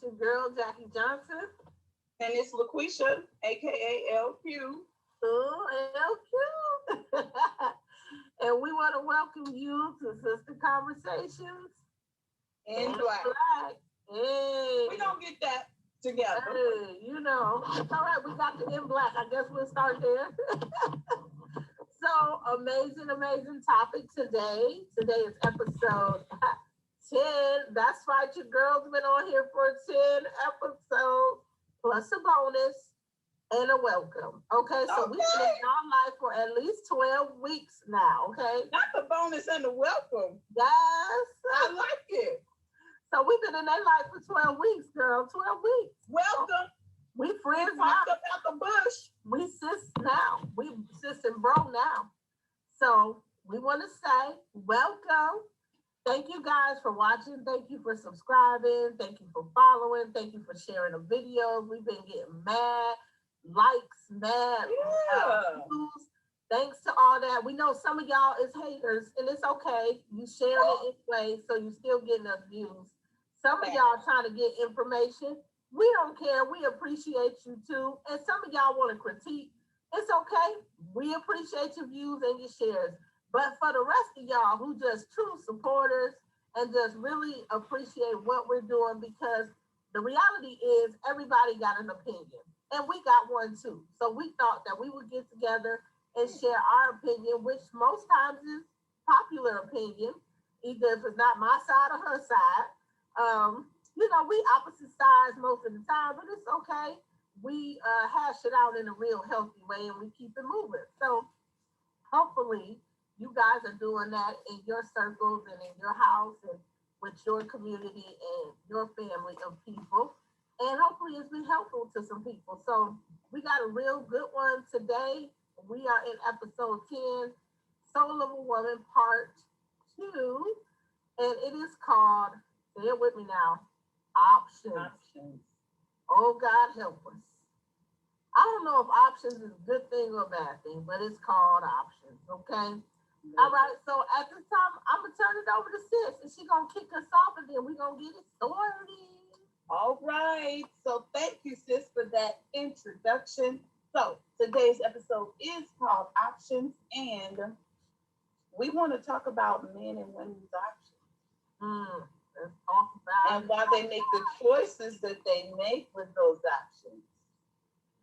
your girl, Jackie Johnson. And it's LaQuisha, aka LQ. Oh, LQ. And we want to welcome you to Sister Conversations In black. Hey. We're going to get that together. Hey, you know. All right, we got the in black. I guess we'll start there. So, amazing topic today. Today is episode 10. That's right, your girl's been on here for 10 episodes, plus a bonus and a welcome. Okay, so we've been in our life for at least 12 weeks now, okay? Not the bonus and the welcome. Yes. I like it. So we've been in their life for 12 weeks, girl. 12 weeks. Welcome. We friends We now. popped up out the bush. We sis now. We sis and bro now. So we want to say welcome. Thank you guys for watching. Thank you for subscribing. Thank you for following. Thank you for sharing the videos. We've been getting mad likes, mad views. Thanks to all that. We know some of y'all is haters, and it's okay. You sharing it anyway, so you still getting us views. Some of y'all trying to get information. We don't care. We appreciate you too. And some of y'all want to critique. It's okay. We appreciate your views and your shares. But for the rest of y'all who just true supporters and just really appreciate what we're doing, because the reality is everybody got an opinion. And we got one too. So we thought that we would get together and share our opinion, which most times is popular opinion, either if it's not my side or her side. You know, we opposite sides most of the time, but it's okay. We hash it out in a real healthy way and we keep it moving. So hopefully you guys are doing that in your circles and in your house and with your community and your family of people. And hopefully it's been helpful to some people. So we got a real good one today. We are in episode 10, Soul of a Woman, part 2. And it is called, say it with me now, Options. Oh, God help us. I don't know if options is a good thing or a bad thing, but it's called Options, okay? All right, so at this time, I'm going to turn it over to Sis, and she's going to kick us off, and then we're going to get it started. All right. So thank you, sis, for that introduction. So today's episode is called Options, and we want to talk about men and women's options. Let's talk about and why they make the choices that they make with those options.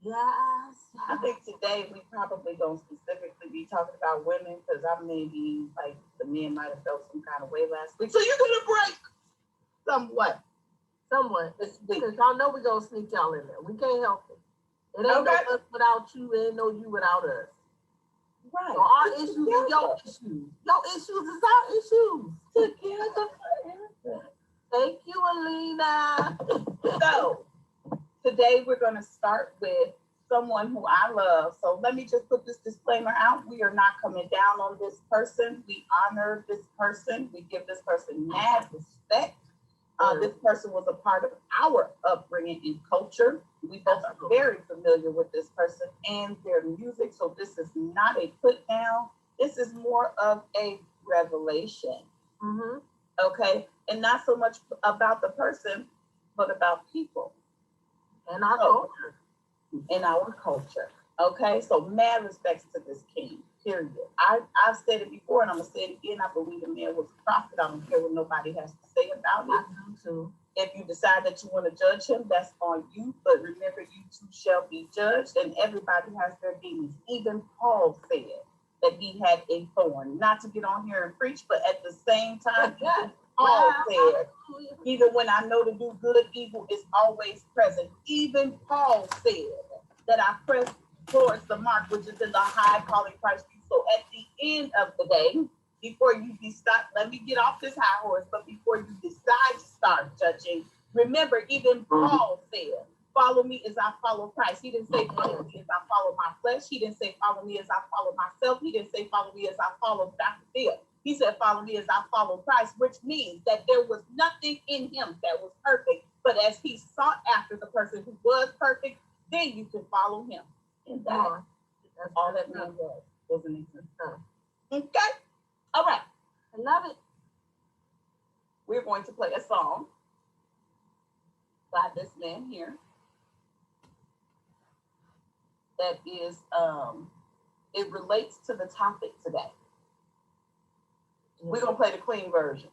Yes. I think today we probably don't specifically be talking about women because I may be like the men might have felt some kind of way last week. So you're gonna break somewhat this week. Because y'all know we're gonna sneak y'all in there. We can't help it. It ain't no us without you, it ain't no you without us. Right. So our issues is your issues. Your issues is our issues. Together forever. Thank you, Alina. So today we're going to start with someone who I love. So let me just put this disclaimer out. We are not coming down on this person. We honor this person. We give this person mad respect. This person was a part of our upbringing and culture. We both are very familiar with this person and their music. So this is not a put down. This is more of a revelation. Mm-hmm. Okay. And not so much about the person, but about people. And our culture. In our culture. Okay. So mad respects to this king. Period. I've said it before and I'm going to say it again. I believe the man was a prophet. I don't care what nobody has to say about it. I do too. If you decide that you want to judge him, that's on you. But remember, you too shall be judged, and everybody has their demons. Even Paul said that he had a thorn. Not to get on here and preach, but at the same time, Paul said, even when I know to do good, evil is always present. Even Paul said that I press towards the mark, which is in the high calling Christ Jesus. So at the end of the day, before you decide, let me get off this high horse, but before you decide to start judging, remember, even Paul said, follow me as I follow Christ. He didn't say, follow me as I follow my flesh. He didn't say, follow me as I follow myself. He didn't say, follow me as I follow Dr. Phil. He said, follow me as I follow Christ, which means that there was nothing in him that was perfect. But as he sought after the person who was perfect, then you can follow him. And that's all that man was an example. Okay? All right. I love it. We're going to play a song. by this man here. That is, it relates to the topic today. We're gonna play the clean version.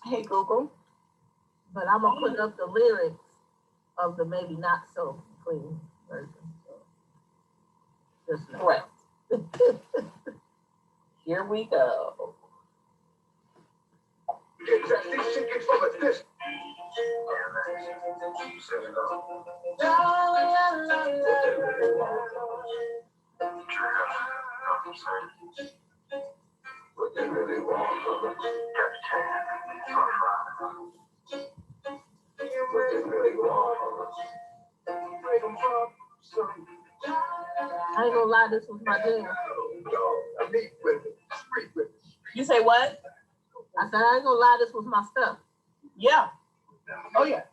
Hey Google. But I'm gonna put up the lyrics of the maybe not so clean version. So just know. Correct. Here we go. What they really want from us, just chance for fun. What they really want from us, I ain't gonna lie, this was my jam. You say what? I said I ain't gonna lie, this was my stuff. Yeah. Oh yeah.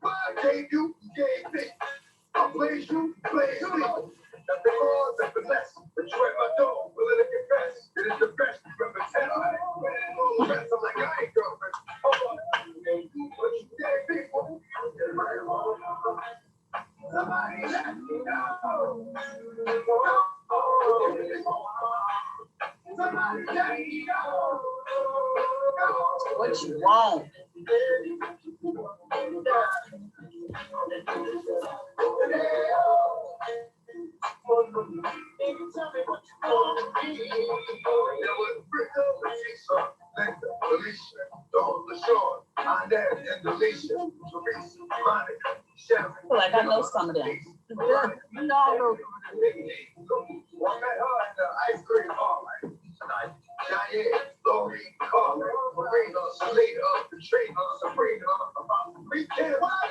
I gave you, gave me. I blaze you, blaze me. Nothing more, nothing less. Betrayed my dog, willing to confess. It is the best. Remember, 10 all the rest. I'm like, I ain't girlfriend. Hold on. What you gave me for? Somebody let me know. Somebody let me know. What you want? I feel like I know some of them. Yeah, you know I know. Ice cream tonight. Diane, Lori, Carmen, Marina, Selena, Katrina, Sabrina, Rita,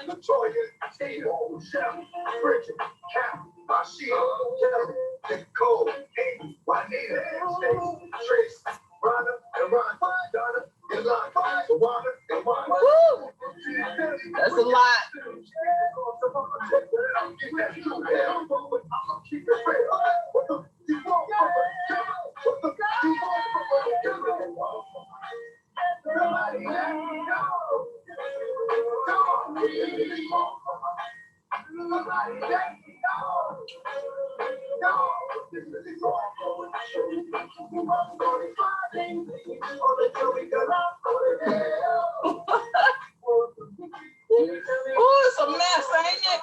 Latoya, Tina, Shelly, Bridget, Cap, Ashia, Kelly, Nicole, Amy, Juanita, Stacy, Trace, Rhonda, and Ron, Donna, Yolanda, Tawana, and Juan. Woo! That's a lot. Oh, it's a mess, ain't it?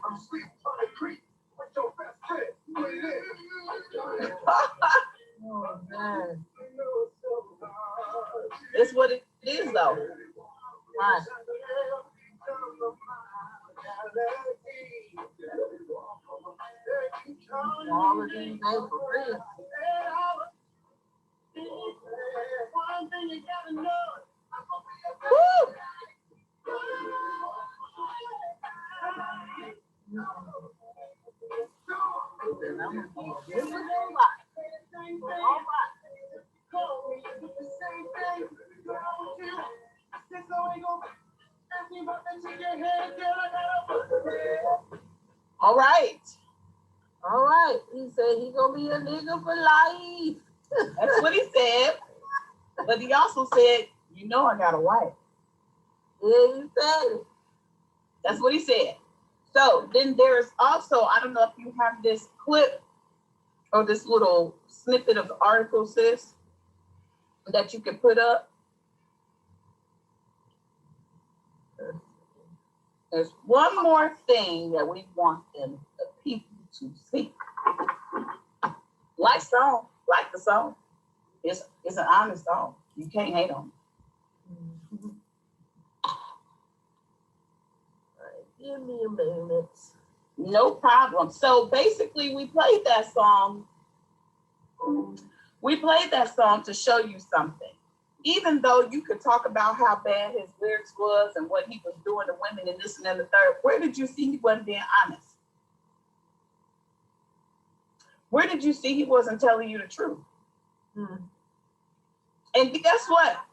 I'm sleeping on the creek with your best friend. Oh man. That's what it is, though. Right. All of these ain't for real. Woo! This is a lot. All right. All right. All right. He said he gonna be a nigga for life. That's what he said. But he also said, you know I got a wife. Yeah, he said it. That's what he said. So then there's also, I don't know if you have this clip or this little snippet of the article, sis, that you can put up. There's one more thing that we want them, the people, to see. Like song, like the song. It's an honest song. You can't hate on it. Right Give me a minute. No problem. So basically, we played that song. We played that song to show you something. Even though you could talk about how bad his lyrics was and what he was doing to women and this and then the third, where did you see he wasn't being honest? Where did you see he wasn't telling you the truth? Hmm. And guess what?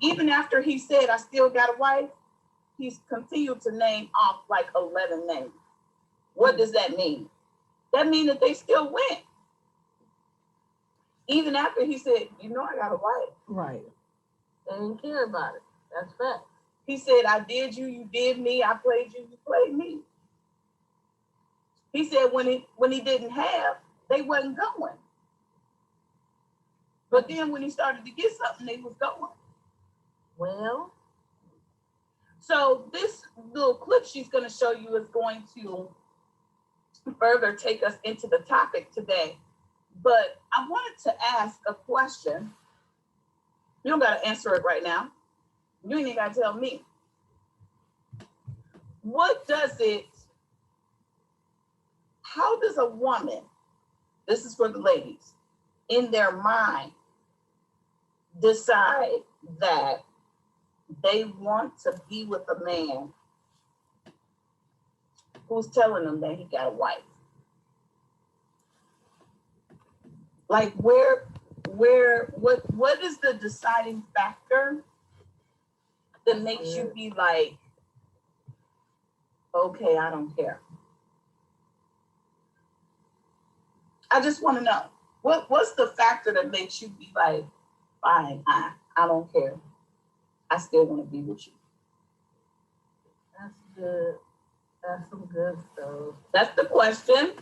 Even after he said, I still got a wife, he's continued to name off like 11 names. What does that mean? That means that they still went. Even after he said, you know, I got a wife. Right. They didn't care about it. That's fact. He said, I did you, you did me, I played you, you played me. He said when he didn't have, they wasn't going. But then when he started to get something, they was going. Well, so this little clip she's going to show you is going to further take us into the topic today. But I wanted to ask a question. You don't got to answer it right now. You ain't even got to tell me. How does a woman, this is for the ladies, in their mind, decide that they want to be with a man who's telling them that he got a wife? Like what is the deciding factor that makes you be like, okay, I don't care? I just want to know what's the factor that makes you be like, fine, I don't care. I still want to be with you. that's good. That's some good stuff. That's the question.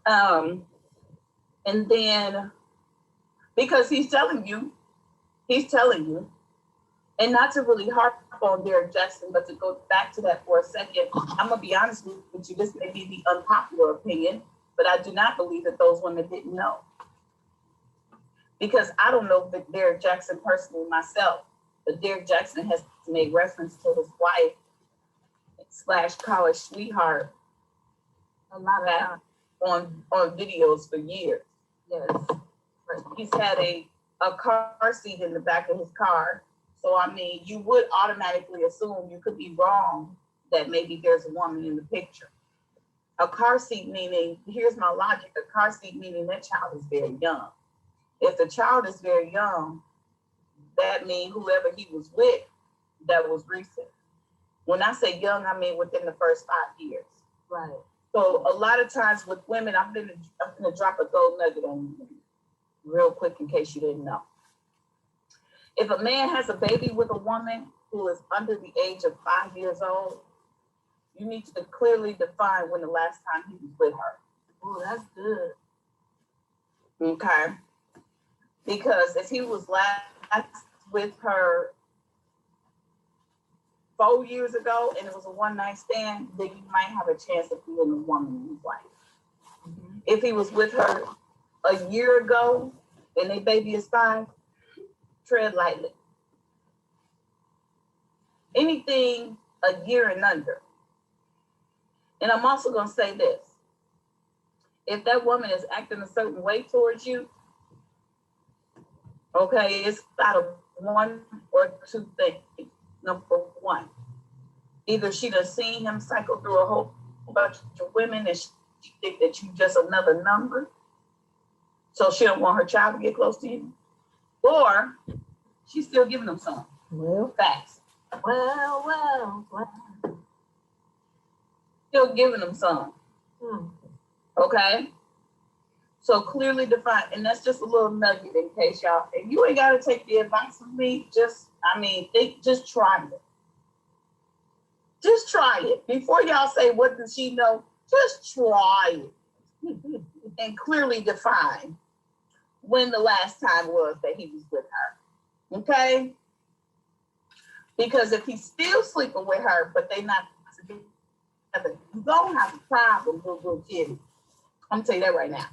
And then because he's telling you, and not to really harp on Derek Jackson, but to go back to that for a second, I'm gonna be honest with you, this may be the unpopular opinion, but I do not believe that those women didn't know. Because I don't know that Derek Jackson personally myself, but Derek Jackson has made reference to his wife / college sweetheart A lot of time. on videos for years. Yes. He's had a car seat in the back of his car. So, I mean, you would automatically assume, you could be wrong, that maybe there's a woman in the picture. A car seat meaning, here's my logic, a car seat meaning that child is very young. If the child is very young, that means whoever he was with, that was recent. When I say young, I mean within the first 5 years. Right. So a lot of times with women, I'm gonna drop a gold nugget on you real quick in case you didn't know. If a man has a baby with a woman who is under the age of 5 years old, you need to clearly define when the last time he was with her. Oh, that's good. Okay. Because if he was last with her 4 years ago and it was a one-night stand, then you might have a chance of being the woman in his life. Mm-hmm. If he was with her a year ago and their baby is 5, tread lightly. Anything a year and under. And I'm also going to say this. If that woman is acting a certain way towards you, okay, it's out of one or two things. Number one, either she done seen him cycle through a whole bunch of women and she think that you just another number, so she don't want her child to get close to you, or she's still giving them some. Well, Facts. well. Still giving them some. Okay? So clearly defined, and that's just a little nugget in case y'all, and you ain't gotta take the advice from me, just try it. Just try it. Before y'all say, what does she know? Just try it. And clearly define when the last time was that he was with her. Okay? Because if he's still sleeping with her, but they not together, you're gonna have a problem, little kid. I'm gonna tell you that right now.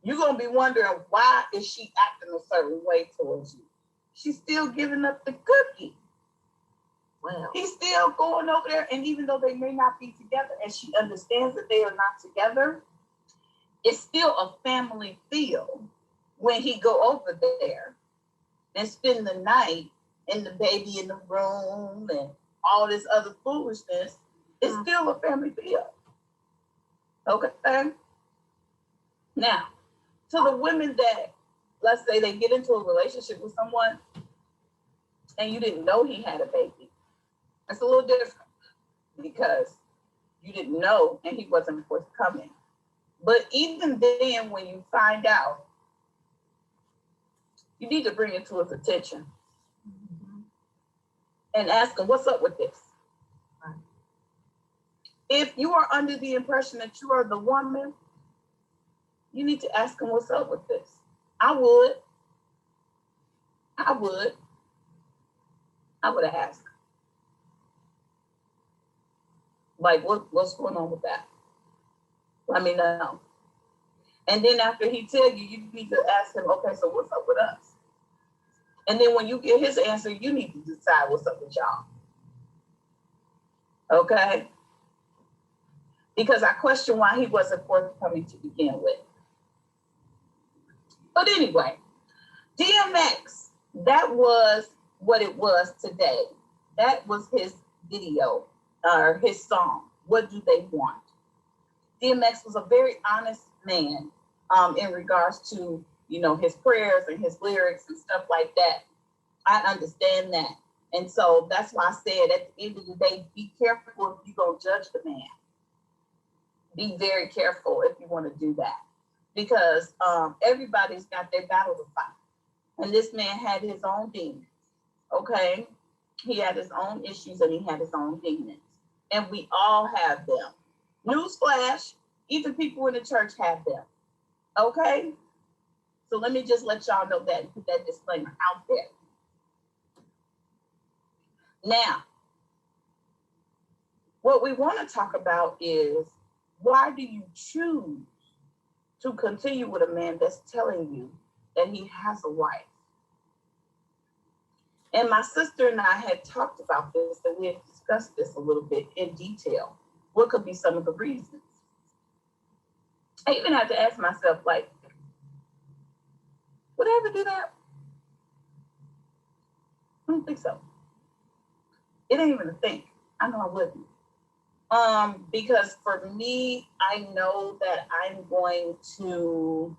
You're gonna be wondering, why is she acting a certain way towards you? She's still giving up the cookie. Well, He's still going over there, and even though they may not be together, and she understands that they are not together, it's still a family feel when he go over there and spend the night and the baby in the room and all this other foolishness. It's still a family feel. Okay. Now, to the women that, let's say they get into a relationship with someone and you didn't know he had a baby, it's a little different because you didn't know and he wasn't forthcoming. But even then, when you find out, you need to bring it to his attention and ask him, what's up with this? Right. If you are under the impression that you are the woman, you need to ask him, what's up with this? I would have asked. Like, what's going on with that? Let me know. And then after he tell you, you need to ask him, okay, so what's up with us? And then when you get his answer, you need to decide what's up with y'all. Okay? Because I question why he wasn't forthcoming to begin with. But anyway, DMX, that was what it was today. That was his video, or his song, What Do They Want? DMX was a very honest man in regards to, you know, his prayers and his lyrics and stuff like that. I understand that. And so that's why I said at the end of the day, be careful if you're going to judge the man. Be very careful if you want to do that. Because everybody's got their battle to fight. And this man had his own demons, okay? He had his own issues and he had his own demons. And we all have them. Newsflash, even people in the church have them, okay? So let me just let y'all know that and put that disclaimer out there. Now, what we want to talk about is, why do you choose to continue with a man that's telling you that he has a wife? And my sister and I had talked about this, and we had discussed this a little bit in detail. What could be some of the reasons? I even had to ask myself, like, would I ever do that? I don't think so. It ain't even a thing. I know I wouldn't. Because for me, I know that I'm going to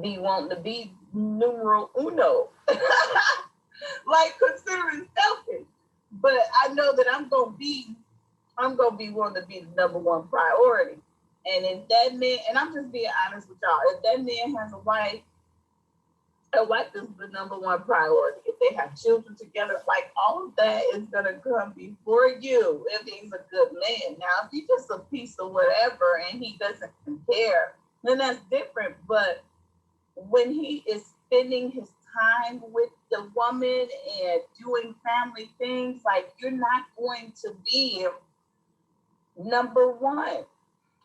be wanting to be numero uno, like considering selfish. But I know that I'm gonna be wanting to be the number one priority. And if that man, and I'm just being honest with y'all, if that man has a wife is the number one priority. If they have children together, like all of that is gonna come before you if he's a good man. Now, if he's just a piece of whatever and he doesn't care, then that's different. But when he is spending his time with the woman and doing family things, like, you're not going to be number one.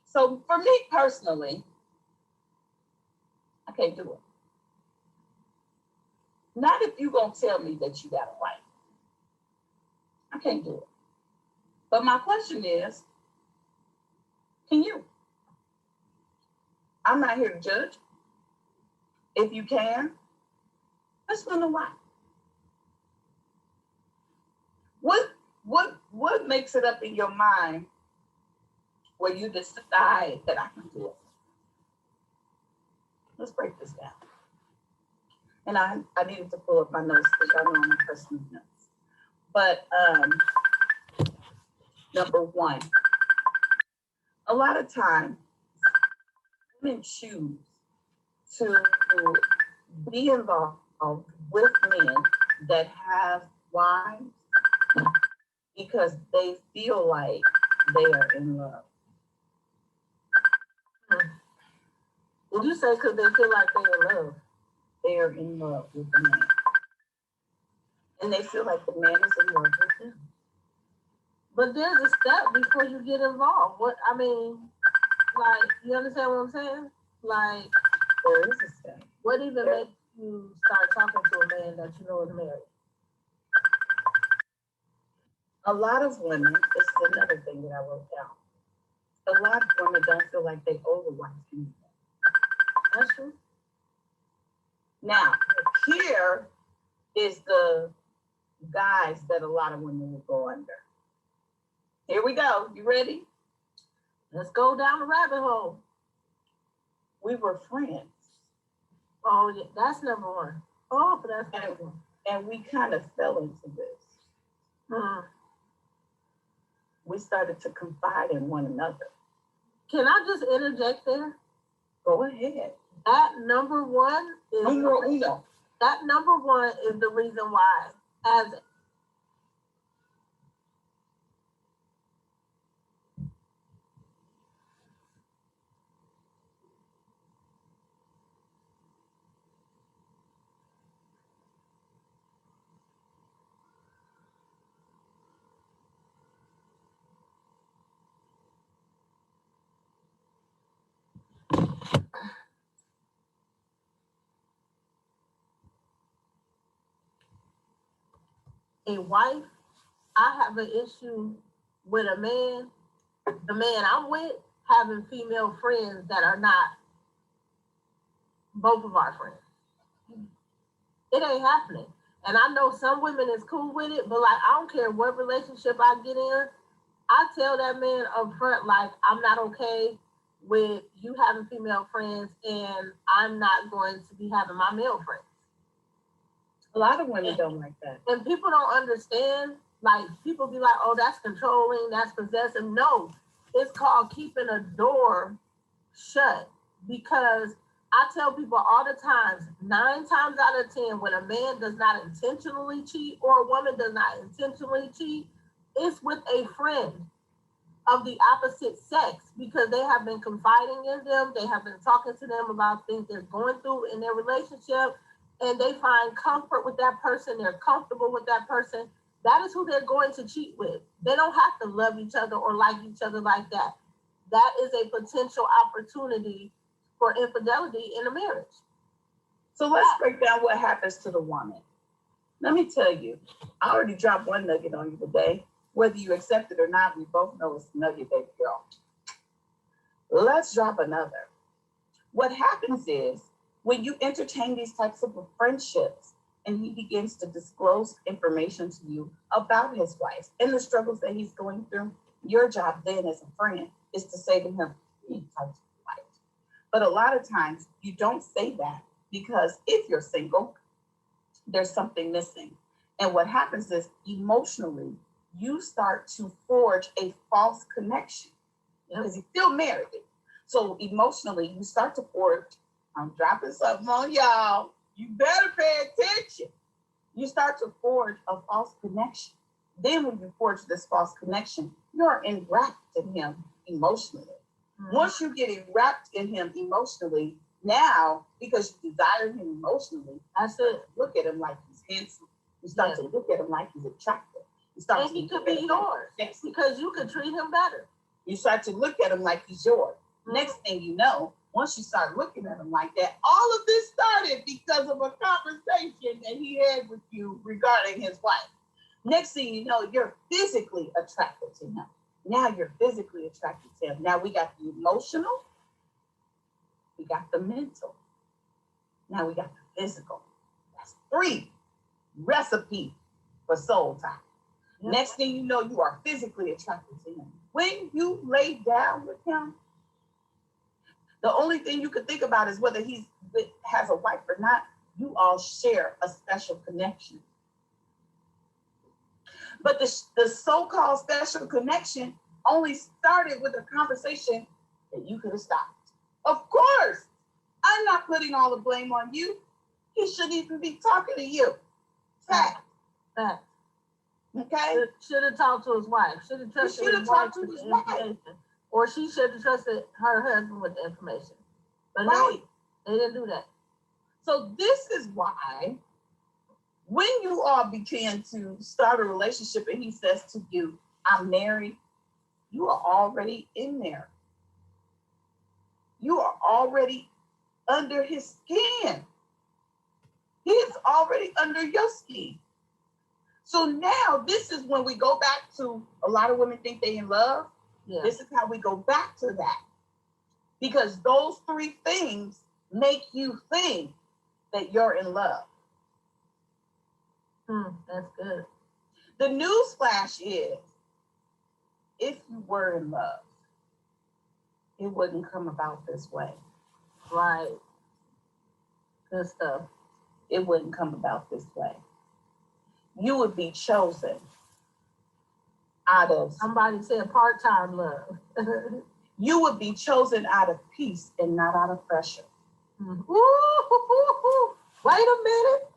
So for me personally, I can't do it. Not if you're going to tell me that you got a wife. I can't do it. But my question is, can you? I'm not here to judge. If you can, let's know why. What makes it up in your mind where you decide that I can do it? Let's break this down. And I needed to pull up my notes because I know my personal notes. But number one, a lot of times women choose to be involved with men that have wives because they feel like they are in love. Would you say because they feel like they're in love? They are in love with the man. And they feel like the man is in love with them. But there's a step before you get involved. What I mean, like, you understand what I'm saying? Like, There is a step. what even makes you start talking to a man that you know is married? A lot of women, this is another thing that I wrote down. A lot of women don't feel like they owe the wife anything. That's true. Now, here is the guys that a lot of women will go under. Here we go. You ready? Let's go down the rabbit hole. We were friends, Oh, yeah, that's number one. Oh, that's number one. and we kind of fell into this. Hmm. We started to confide in one another. Can I just interject there? Go ahead. That number one is Numero uno. that number one is the reason why, as a wife, I have an issue with a man, the man I'm with, having female friends that are not both of our friends. It ain't happening. And I know some women is cool with it, but like, I don't care what relationship I get in, I tell that man up front, like, I'm not okay with you having female friends, and I'm not going to be having my male friends. A lot of women don't like that. And people don't understand, like, people be like, oh, that's controlling, that's possessive. No, it's called keeping a door shut. Because I tell people all the times, 9 times out of 10, when a man does not intentionally cheat or a woman does not intentionally cheat, it's with a friend of the opposite sex, because they have been confiding in them, they have been talking to them about things they're going through in their relationship, and they find comfort with that person, they're comfortable with that person. That is who they're going to cheat with. They don't have to love each other or like each other like that. That is a potential opportunity for infidelity in a marriage. So let's break down what happens to the woman. Let me tell you, I already dropped one nugget on you today. Whether you accept it or not, we both know it's a nugget, baby girl. Let's drop another. What happens is, when you entertain these types of friendships and he begins to disclose information to you about his wife and the struggles that he's going through, your job then as a friend is to say to him, he touched your wife. But a lot of times you don't say that, because if you're single, there's something missing. And what happens is, emotionally, you start to forge a false connection because he's still married. So emotionally, you start to forge, I'm dropping something on y'all, you better pay attention. You start to forge a false connection. Then when you forge this false connection, you're enwrapped in him emotionally. Mm-hmm. Once you get enwrapped in him emotionally, now, because you desire him emotionally, I said, look at him like he's handsome. You start to look at him like he's attractive. You start and to he could be yours, because you could treat him better. You start to look at him like he's yours. Mm-hmm. Next thing you know, once you start looking at him like that, all of this started because of a conversation that he had with you regarding his wife. Next thing you know, you're physically attracted to him. Now you're physically attracted to him. Now we got the emotional, we got the mental, now we got the physical. That's 3 recipe for soul tie. Yep. Next thing you know, you are physically attracted to him. When you lay down with him, the only thing you could think about is whether he has a wife or not. You all share a special connection. But the so-called special connection only started with a conversation that you could have stopped. Of course, I'm not putting all the blame on you. He shouldn't even be talking to you. Fact. Fact. Okay? Should have talked to his wife. Should have trusted his wife with the information. Or she should have trusted her husband with the information. But no, they didn't do that. So this is why when you all begin to start a relationship and he says to you, I'm married, you are already in there. You are already under his skin. He is already under your skin. So now this is when we go back to, a lot of women think they in love. Yeah. This is how we go back to that. Because those three things make you think that you're in love. That's good. The news flash is, if you were in love, it wouldn't come about this way. Right. Good stuff. It wouldn't come about this way. You would be chosen out of, Somebody said part-time love. you would be chosen out of peace and not out of pressure. Ooh, wait a minute.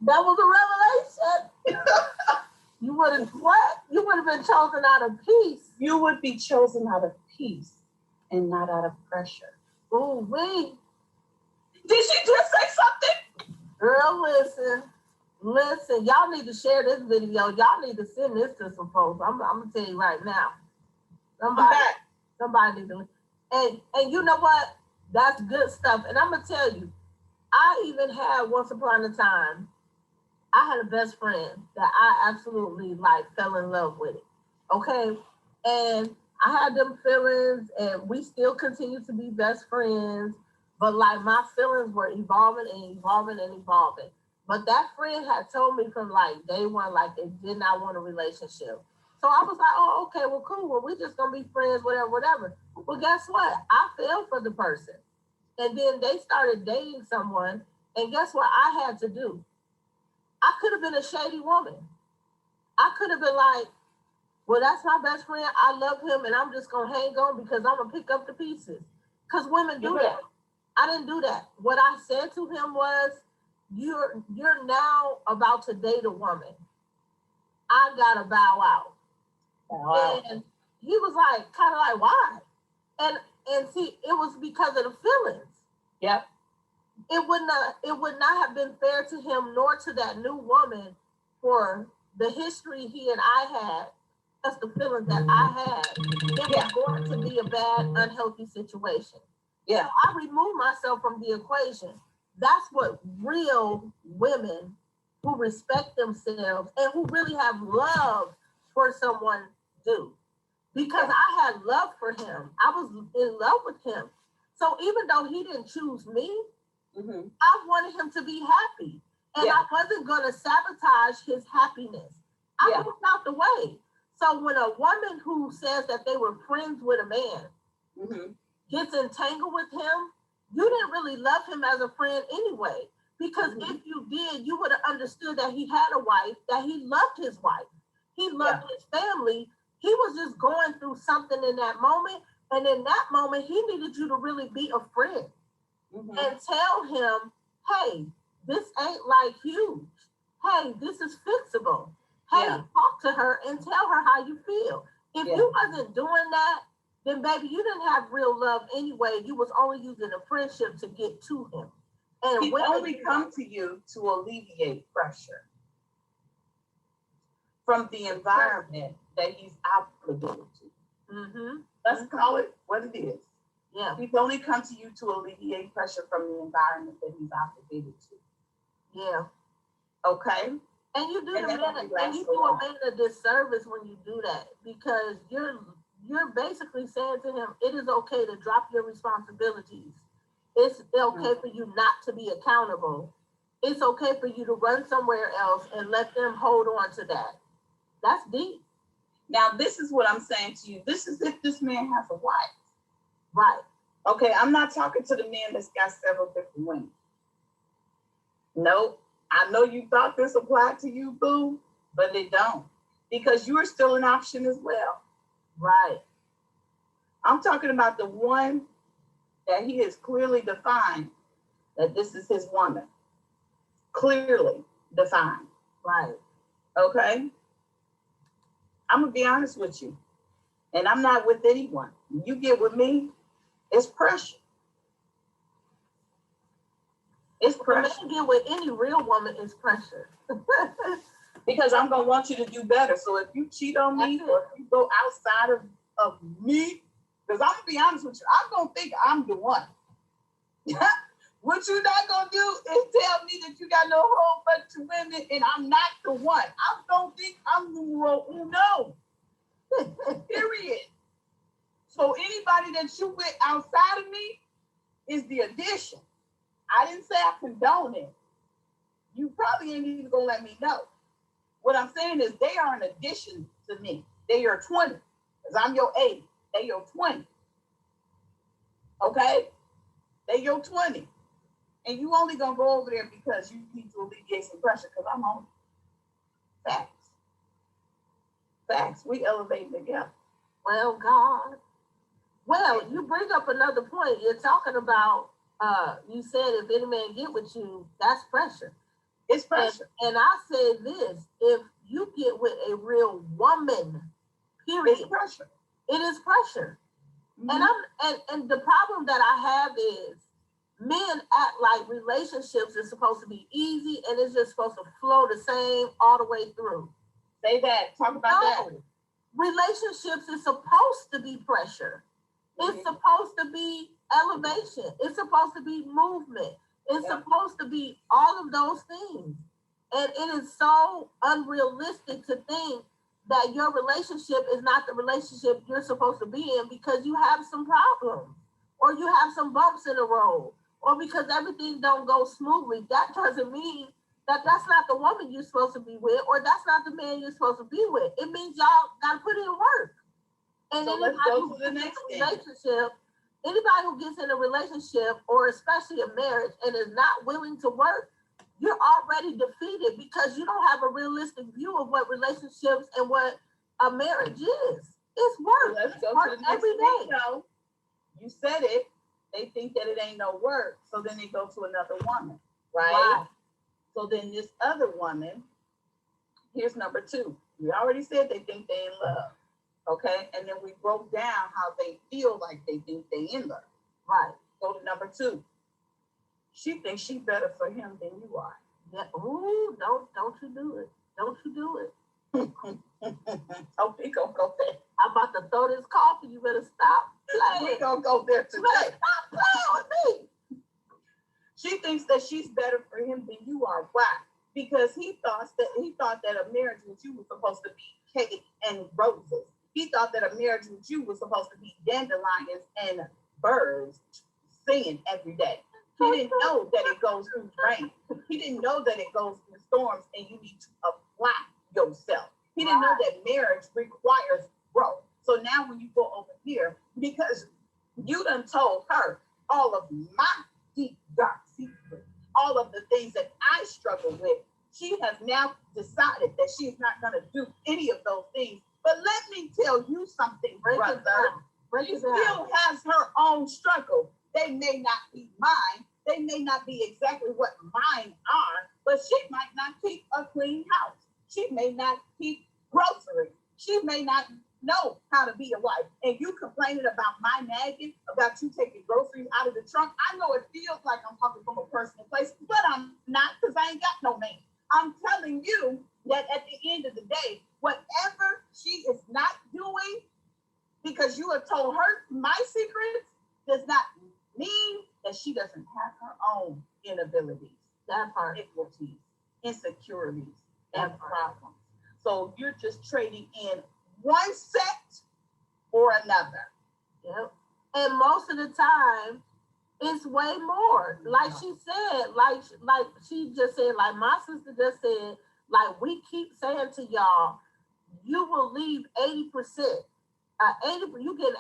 That was a revelation. You would have what? You would have been chosen out of peace. You would be chosen out of peace and not out of pressure. Ooh, wee. Did she just say something? Girl, listen, y'all need to share this video. Y'all need to send this to some folks. I'm gonna tell you right now. Somebody need to, and you know what? That's good stuff. And I'm gonna tell you, I even had once upon a time, I had a best friend that I absolutely fell in love with it. Okay. And I had them feelings and we still continue to be best friends, but my feelings were evolving and evolving and evolving. But that friend had told me from day one, they did not want a relationship. So I was like, oh, okay, well, cool. Well, we're just gonna be friends, whatever. Well, guess what? I fell for the person. And then they started dating someone. And guess what I had to do? I could have been a shady woman. I could have been well, that's my best friend. I love him and I'm just gonna hang on because I'm gonna pick up the pieces. Because women do that. I didn't do that. What I said to him was, you're now about to date a woman. I gotta bow out. Wow. And he was kind of why? And see, it was because of the feelings. Yep. It would not have been fair to him nor to that new woman for the history he and I had, plus the feelings that I had. It was going to be a bad, unhealthy situation. Yeah. So I removed myself from the equation. That's what real women who respect themselves and who really have love for someone do. Because I had love for him. I was in love with him. So even though he didn't choose me, I wanted him to be happy. And I wasn't going to sabotage his happiness. I moved out the way. So when a woman who says that they were friends with a man gets entangled with him, you didn't really love him as a friend anyway. Because if you did, you would have understood that he had a wife, that he loved his wife. He loved his family. He was just going through something in that moment. And in that moment, he needed you to really be a friend and tell him, hey, this ain't huge. Hey, this is fixable. Hey, talk to her and tell her how you feel. If you wasn't doing that, then baby, you didn't have real love anyway. You was only using a friendship to get to him. And he only come to you to alleviate pressure from the environment that he's obligated to. Let's call it what it is. Yeah. He's only come to you to alleviate pressure from the environment that he's obligated to. Yeah. Okay. And you do a man a disservice when you do that, because you're basically saying to him, it is okay to drop your responsibilities. It's okay for you not to be accountable. It's okay for you to run somewhere else and let them hold on to that. That's deep. Now, this is what I'm saying to you. This is if this man has a wife. Right. Okay, I'm not talking to the man that's got several different women. Nope. I know you thought this applied to you, boo, but it don't. Because you are still an option as well. Right. I'm talking about the one that he has clearly defined that this is his woman. Clearly defined. Right. Okay? I'm going to be honest with you. And I'm not with anyone. When you get with me, it's pressure. It's pressure. When you get with any real woman, it's pressure. Because I'm going to want you to do better. So if you cheat on me or if you go outside of me, because I'm going to be honest with you, I'm going to think I'm the one. What you're not gonna do is tell me that you got no whole bunch of women and I'm not the one. I don't think I'm numero uno. Period. So anybody that you with outside of me is the addition. I didn't say I condone it. You probably ain't even gonna let me know. What I'm saying is they are an addition to me. They are 20. Because I'm your 80. They your 20. Okay? They your 20. And you only gonna go over there because you need to alleviate some pressure because I'm on facts. Facts. We elevate together. Well, God. Well, you bring up another point. You're talking about, you said if any man get with you, that's pressure. It's pressure. And I say this, if you get with a real woman, period, It's pressure. it is pressure. Mhm. And the problem that I have is men act like relationships is supposed to be easy and it's just supposed to flow the same all the way through. Say that. Talk about that. No, relationships is supposed to be pressure. It's Mhm. supposed to be elevation. It's supposed to be movement. It's Yeah. supposed to be all of those things. And it is so unrealistic to think that your relationship is not the relationship you're supposed to be in because you have some problems or you have some bumps in the road or because everything don't go smoothly. That doesn't mean that that's not the woman you're supposed to be with or that's not the man you're supposed to be with. It means y'all got to put in work. And So let's go to the next thing. relationship, anybody who gets in a relationship or especially a marriage and is not willing to work, you're already defeated because you don't have a realistic view of what relationships and what a marriage is. It's So work. let's go Work to the next every thing. day. though. You said it. They think that it ain't no work. So then they go to another woman. Right? Right. So then this other woman, here's number 2. We already said they think they in love. Okay? And then we broke down how they feel like they think they in love. Right. Go to number 2. She thinks she better for him than you are. Yeah. Ooh, don't you do it. Don't you do it. Oh, we gonna go there. I'm about to throw this coffee. You better stop We playing. gonna go there You better today. stop playing with me. She thinks that she's better for him than you are. Why? Because he thought that a marriage with you was supposed to be cake and roses. He thought that a marriage with you was supposed to be dandelions and birds singing every day. He didn't know that it goes through rain. He didn't know that it goes through storms and you need to apply yourself. He didn't know that marriage requires growth. So now when you go over here, because you done told her all of my deep, dark secrets, all of the things that I struggle with, she has now decided that she's not going to do any of those things. But let me tell you something, brother. She still has her own struggle. They may not be mine. They may not be exactly what mine are, but she might not keep a clean house. She may not keep groceries. She may not know how to be a wife. And you complaining about my nagging, about you taking groceries out of the trunk. I know it feels like I'm talking from a personal place, but I'm not because I ain't got no man. I'm telling you that at the end of the day, whatever she is not doing, because you have told her my secrets, does not mean that she doesn't have her own inabilities, That part. difficulties, insecurities, and problems. So you're just trading in one set or another. Yep. And most of the time, it's way more. Like she said, like she just said, like my sister just said, like we keep saying to y'all, you will leave 80%. 80, you get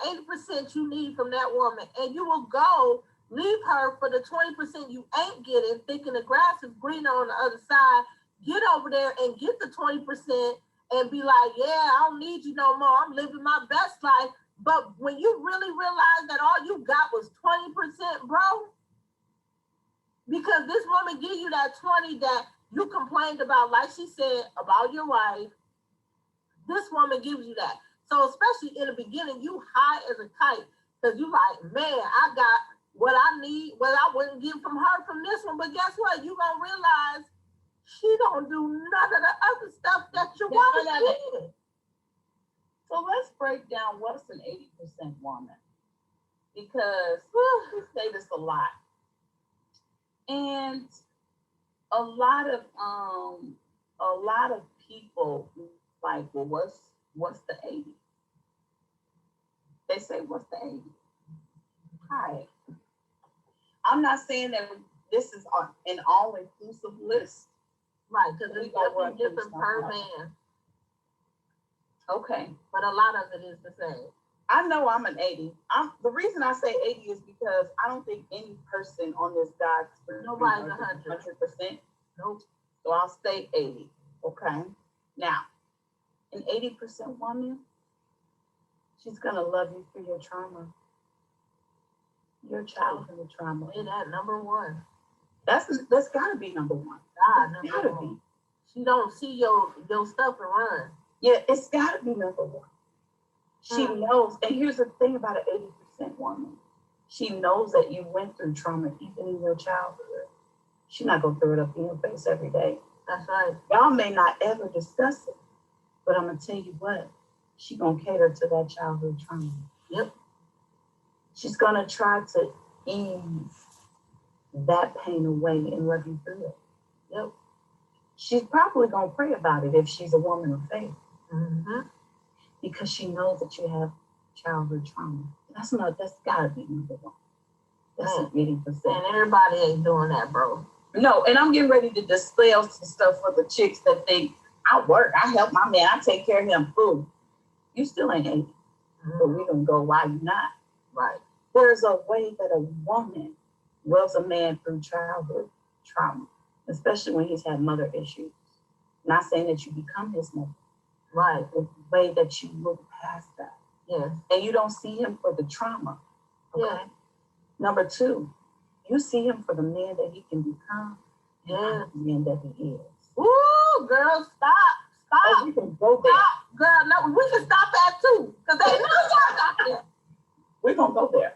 80% you need from that woman, and you will go leave her for the 20% you ain't getting, thinking the grass is greener on the other side. Get over there and get the 20% and be like, yeah, I don't need you no more. I'm living my best life. But when you really realize that all you got was 20%, bro, because this woman give you that 20 that you complained about, like she said, about your wife, this woman gives you that. So especially in the beginning, you high as a kite because you like, man, I got what I need, what I wouldn't get from her from this one. But guess what? You gonna realize she don't do none of the other stuff that you want to do. So let's break down what's an 80% woman. Because we say this a lot. And a lot of people like, well, what's the 80? They say, what's the 80? Hi. I'm not saying that this is an all-inclusive list. Right, because it's definitely different per man, Okay. but a lot of it is the same. I know I'm an 80. The reason I say 80 is because I don't think any person on this God's Nobody's 100. 100%. Nope. So I'll say 80. Okay. Now, an 80% woman, she's gonna love you through your trauma, your childhood trauma. Say that number one. That's gotta be number one. God, It's number gotta one. be. She don't see your stuff and run. Yeah, it's gotta be number one. She knows, and here's the thing about an 80% woman. She knows that you went through trauma even in your childhood. She's not gonna throw it up in your face every day. That's right. Y'all may not ever discuss it, but I'm gonna tell you what, she gonna cater to that childhood trauma. Yep. She's gonna try to ease that pain away and love you through it. Yep. She's probably gonna pray about it if she's a woman of faith. Mm-hmm. Because she knows that you have childhood trauma. That's gotta be number one. That's an 80%. And everybody ain't doing that, bro. No, and I'm getting ready to dispel some stuff for the chicks that think, I work, I help my man, I take care of him. Boom. You still ain't 80. But we don't go, why you not? Right. There's a way that a woman loves a man through childhood trauma, especially when he's had mother issues. Not saying that you become his mother. Right. The way that you look past that. Yes. And you don't see him for the trauma. Okay. Yeah. Number two, you see him for the man that he can become. Yeah. The man that he is. Woo, girl, stop. Oh, Stop. we can go there. Stop. Girl, no, we can stop that too. Because they know y'all got that. We're gonna go there.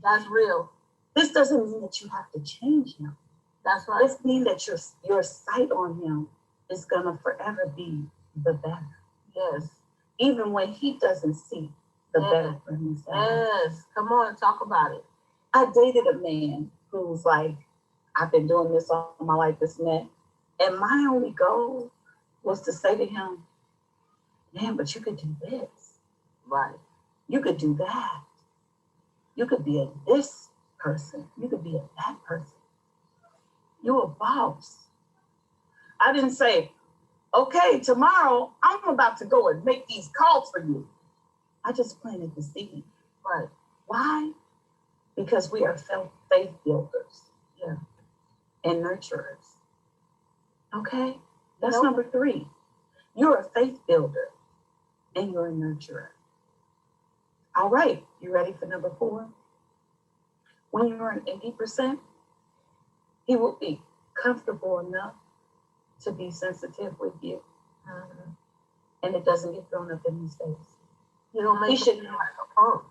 That's real. This doesn't mean that you have to change him. That's right. This means that your sight on him is gonna forever be the better. Yes. Even when he doesn't see the better for himself. Yes. Come on, talk about it. I dated a man who's like, I've been doing this all my life, this man. And my only goal was to say to him, man, but you could do this. Right. You could do that. You could be a this person. You could be a that person. You're a boss. I didn't say, okay, tomorrow I'm about to go and make these calls for you. I just planted the seed. Right. Why? Because we are faith builders. Yeah. And nurturers. Okay? That's Nope. number three. You're a faith builder and you're a nurturer. All right, you ready for number four? When you're an 80%, he will be comfortable enough to be sensitive with you. Mm-hmm. And it doesn't get thrown up in his face. You don't make He it should feel like a punk.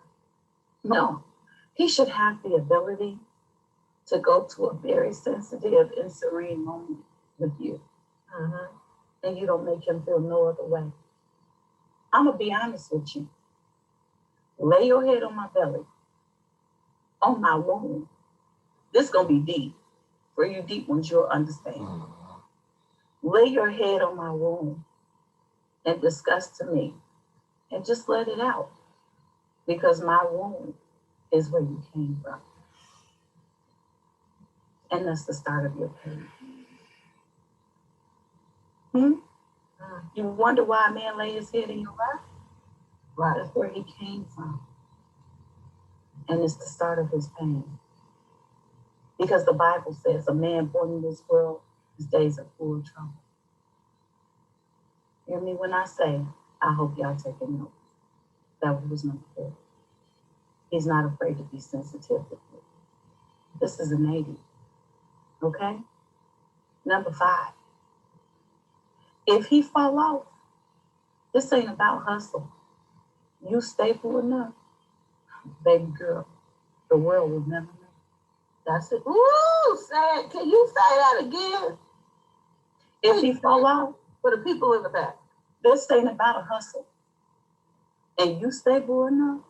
No, he should have the ability to go to a very sensitive and serene moment with you. Mm-hmm. And you don't make him feel no other way. I'm gonna be honest with you. Lay your head on my belly, on my wound. This gonna be deep. For you deep ones, you'll understand. Lay your head on my wound and discuss to me and just let it out. Because my wound is where you came from. And that's the start of your pain. You wonder why a man lay his head in your lap? Right. That's where he came from. And it's the start of his pain. Because the Bible says a man born in this world, his days are full of trouble. Hear me when I say, I hope y'all taking notes. That was number four. He's not afraid to be sensitive with you. This is an 80. Okay? Number five. If he fall off, this ain't about hustle. You stable enough, baby girl, the world will never know. That's it. Ooh, say it. Can you say that again? If he fall off, For the people in the back. this ain't about a hustle. And you stable enough,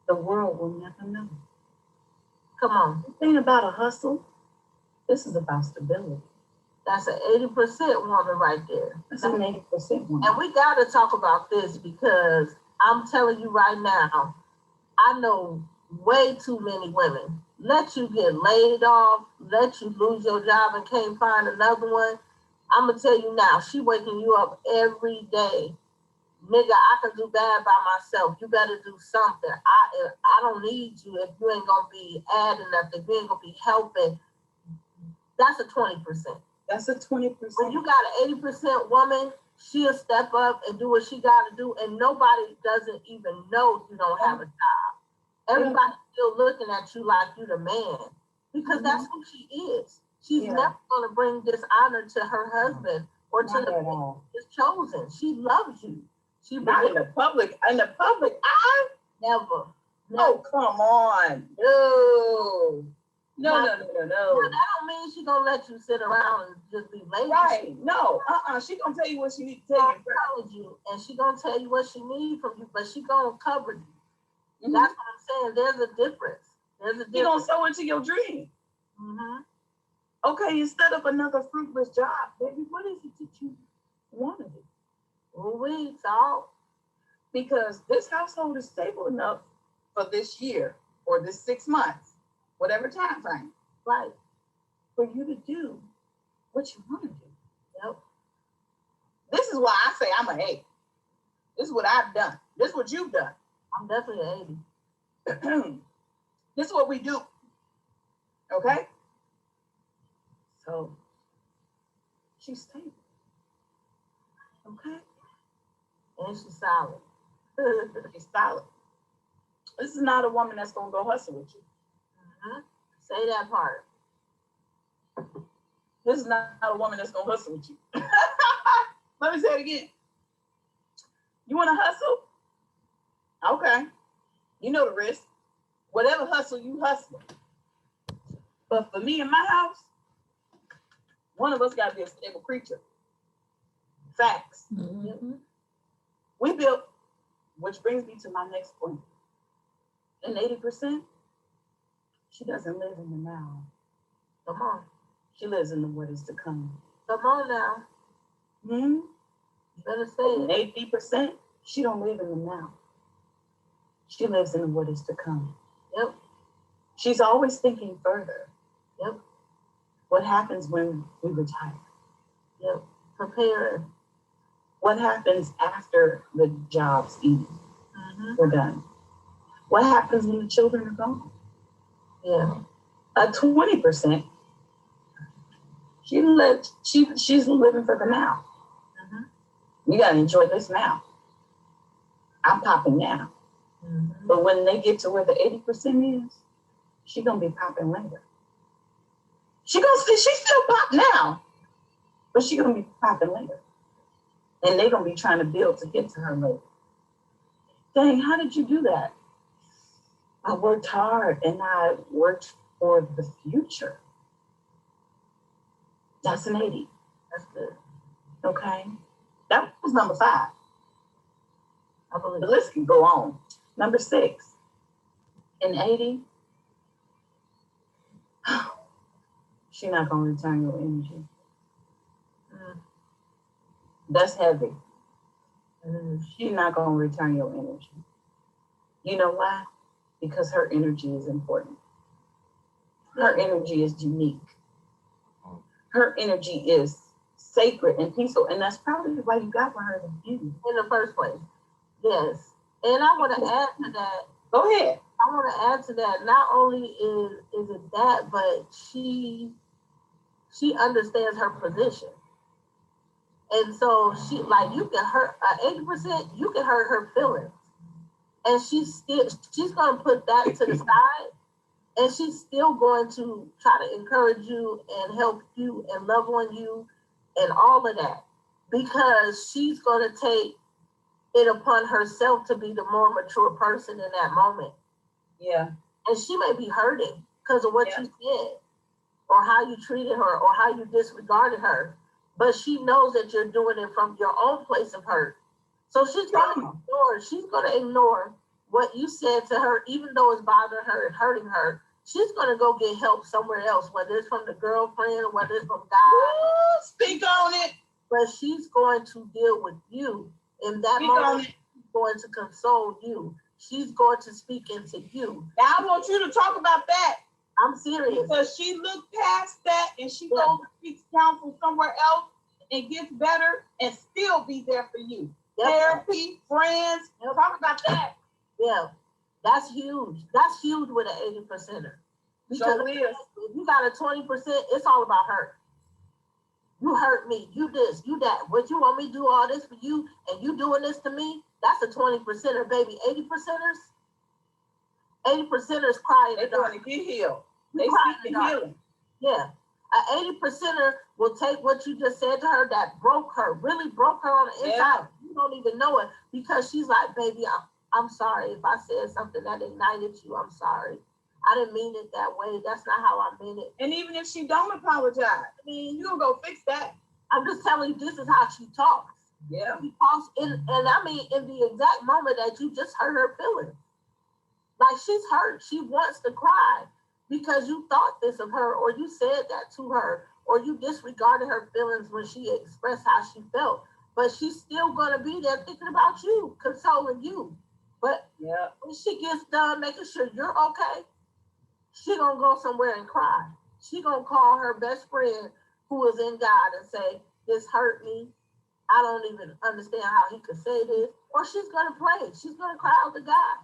the world will never know. Come on. This ain't about a hustle. This is about stability. That's an 80% woman right there. That's an 80% woman. And we got to talk about this because I'm telling you right now, I know way too many women let you get laid off, let you lose your job and can't find another one. I'm going to tell you now, she waking you up every day. Nigga, I can do bad by myself. You better do something. I don't need you if you ain't going to be adding nothing, if you ain't going to be helping. That's a 20%. That's a 20%. When you got an 80% woman, she'll step up and do what she got to do, and nobody doesn't even know you don't have a job. Everybody's still looking at you like you the man because that's who she is. She's never going to bring dishonor to her husband or to the man who's chosen. She loves you. She not in the public. In the public eye? Never. Oh, come on. No. That don't mean she gonna let you sit around and just be lazy. Right. No. She gonna tell you what she needs to tell you. And she gonna tell you what she needs from you, but she gonna cover you. Mm-hmm. That's what I'm saying. There's a difference. You gonna sow into your dream. Mm-hmm. Okay, instead of another fruitless job, baby, what is it that you want to do? Because this household is stable enough for this year or this 6 months, whatever time frame, right? For you to do what you want to do. Yep. This is why I say I'm an 8. This is what I've done. This is what you've done. I'm definitely an 80. This is what we do. Okay? So she's stable. Okay? And she's solid. She's solid. This is not a woman that's gonna go hustle with you. Mm-hmm. Say that part. This is not a woman that's gonna hustle with you. Let me say it again. You wanna hustle? Okay. You know the risk. Whatever hustle, you hustle. But for me in my house, one of us gotta be a stable creature. Facts. Mm-hmm. We built, which brings me to my next point. And 80%, she doesn't live in the now. Come on. She lives in the what is to come. Come on now. Hmm? You better say it. 80%, she don't live in the now. She lives in the what is to come. Yep. She's always thinking further. Yep. What happens when we retire? Yep. Prepare. What happens after the job's eaten? Mm-hmm. We're done. What happens when the children are gone? Yeah. 20%. She's living for the now. Mm-hmm. You gotta enjoy this now. I'm popping now. Mm-hmm. But when they get to where the 80% is, she's gonna be popping later. She still pop now, but she's gonna be popping later. And they're gonna be trying to build to get to her later. Dang, how did you do that? I worked hard and I worked for the future. That's an 80. That's good. Okay. That was number 5. I believe the list can go on. Number 6. An 80. She's not gonna return your energy. That's heavy. She's not gonna return your energy. You know why? Because her energy is important. Her energy is unique. Her energy is sacred and peaceful, and that's probably why you got with her in the first place. Yes, and I want to add to that. Go ahead. I want to add to that. Not only is it that, but she understands her position, and so she you can hurt 80%. You can hurt her feelings, and she's going to put that to the side. And she's still going to try to encourage you and help you and love on you and all of that, because she's going to take it upon herself to be the more mature person in that moment. Yeah. And she may be hurting because of what you said or how you treated her or how you disregarded her. But she knows that you're doing it from your own place of hurt. So she's going to ignore what you said to her, even though it's bothering her and hurting her. she's gonna go get help somewhere else, whether it's from the girlfriend or whether it's from God. Woo, speak on it. But she's going to deal with you in that Speak on moment. it. She's going to console you. She's going to speak into you. Now I want you to talk about that. I'm serious. Because she looked past that and she Yeah. goes and seeks counsel somewhere else and gets better and still be there for you. Yep. Therapy, friends, Yep. talk about that. Yeah, that's huge. That's huge with an 80%er. Because So is. if you got a 20%, it's all about her. You hurt me, you this, you that. What you want me to do all this for you and you doing this to me? That's a 20%er, baby. 80%ers? 80%ers cry in They're the dark. going to get healed. You They cry in seek the the dark. healing. Yeah. An 80%er will take what you just said to her that broke her, really broke her on the inside. Yeah. You don't even know it because she's like, baby, I'm sorry if I said something that ignited you. I'm sorry. I didn't mean it that way. That's not how I meant it. And even if she don't apologize, I mean, you gonna go fix that. I'm just telling you, this is how she talks. Yeah. She talks and I mean, in the exact moment that you just hurt her feelings. Like she's hurt. She wants to cry because you thought this of her, or you said that to her, or you disregarded her feelings when she expressed how she felt. But she's still gonna be there thinking about you, consoling you. But Yeah. when she gets done making sure you're okay, she gonna go somewhere and cry. She gonna call her best friend who is in God and say, this hurt me. I don't even understand how he could say this. Or she's gonna pray. She's gonna cry out to God.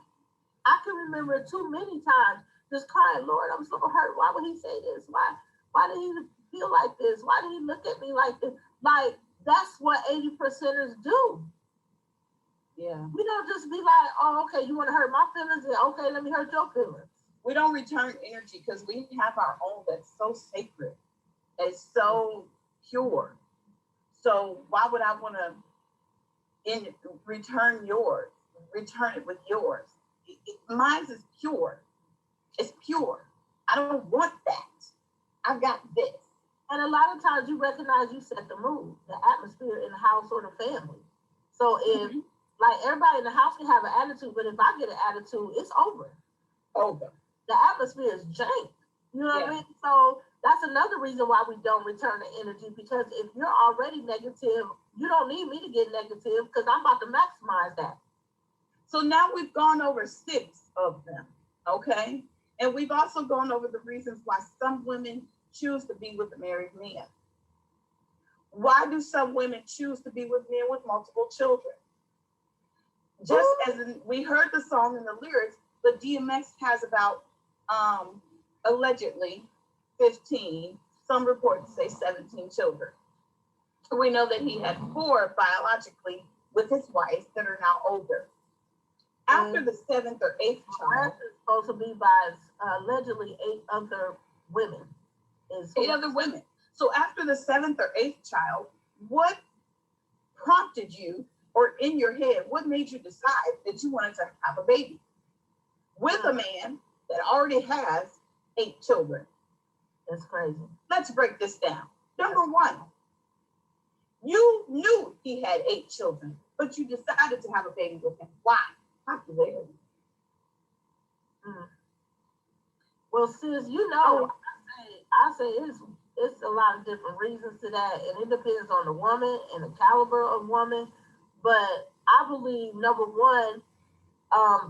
I can remember too many times just crying, Lord, I'm so hurt. Why would he say this? Why did he feel like this? Why did he look at me like this? Like, that's what 80%ers do. Yeah. We don't just be like, oh, okay, you want to hurt my feelings? Yeah, okay, let me hurt your feelings. We don't return energy because we have our own that's so sacred. It's so pure. So why would I want to return yours? Return it with yours. Mine is pure. It's pure. I don't want that. I've got this. And a lot of times you recognize you set the mood, the atmosphere in the house or the family. So if, like, everybody in the house can have an attitude, but if I get an attitude, it's over. Over. The atmosphere is jank. You know what I Yeah. mean? So that's another reason why we don't return the energy, because if you're already negative, you don't need me to get negative because I'm about to maximize that. So now we've gone over 6 of them, okay? And we've also gone over the reasons why some women choose to be with married men. Why do some women choose to be with men with multiple children? Just as we heard the song and the lyrics, but DMX has about allegedly 15, some reports say 17 children. We know that he had 4 biologically with his wife that are now older. After the 7th or 8th child, That's supposed to be by allegedly 8 other women. 8 other women. So after the 7th or 8th child, what prompted you, or in your head, what made you decide that you wanted to have a baby with a man that already has 8 children? That's crazy. Let's break this down. Number 1, you knew he had 8 children, but you decided to have a baby with him. Why? Popularity. Well, sis, you know, I say it's a lot of different reasons to that, and it depends on the woman and the caliber of woman. But I believe, number one,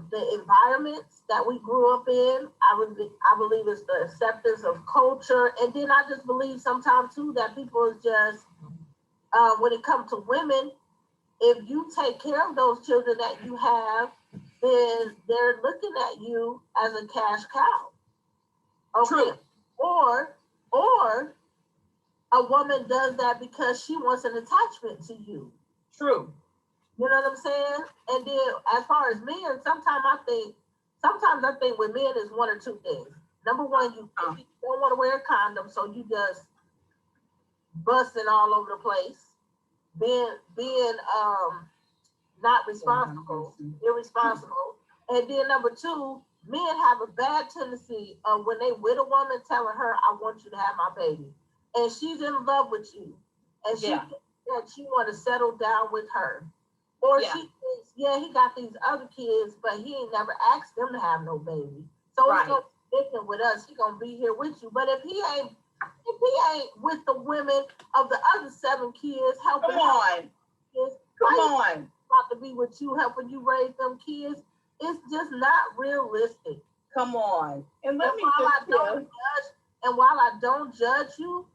the environments that we grew up in, I believe it's the acceptance of culture. And then I just believe sometimes too that people is just, when it comes to women, if you take care of those children that you have, then they're looking at you as a cash cow. Okay. True. Or a woman does that because she wants an attachment to you. True. You know what I'm saying? And then as far as men, sometimes I think with men is one or two things. Number one, you don't want to wear a condom, so you just busting all over the place. Being not responsible, irresponsible. And then number two, men have a bad tendency of when they with a woman telling her, I want you to have my baby. And she's in love with you. And she thinks that you want to settle down with her. Or she thinks, he got these other kids, but he ain't never asked them to have no baby. So it's sticking with us, he gonna be here with you. But if he ain't with the women of the other 7 kids, helping Come on. kids, Come why he on. about to be with you, helping you raise them kids? It's just not realistic. Come on. And let And me while I just don't tell judge, and while I don't judge you,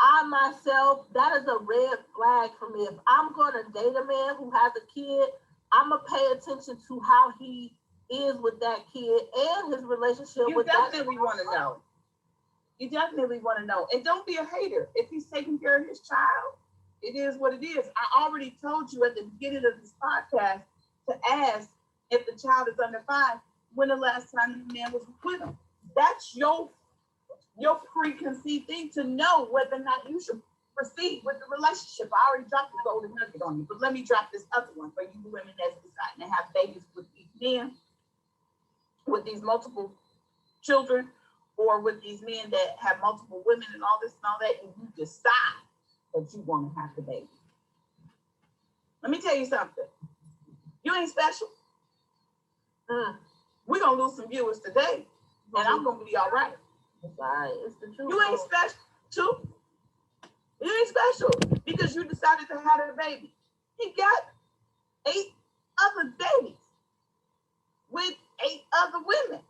I myself, that is a red flag for me. If I'm gonna date a man who has a kid, I'm gonna pay attention to how he is with that kid and his relationship you with that. definitely want to know. You definitely want to know. And don't be a hater. If he's taking care of his child, it is what it is. I already told you at the beginning of this podcast to ask if the child is under 5, when the last time the man was with him. That's your preconceived thing to know whether or not you should proceed with the relationship. I already dropped the golden nugget on you, but let me drop this other one for you women that's deciding to have babies with these men, with these multiple children, or with these men that have multiple women and all this and all that, and you decide that you want to have the baby. Let me tell you something. You ain't special. We're going to lose some viewers today, and I'm going to be all right. Right, it's the truth. You ain't special, too. You ain't special because you decided to have a baby. He got 8 other babies with 8 other women.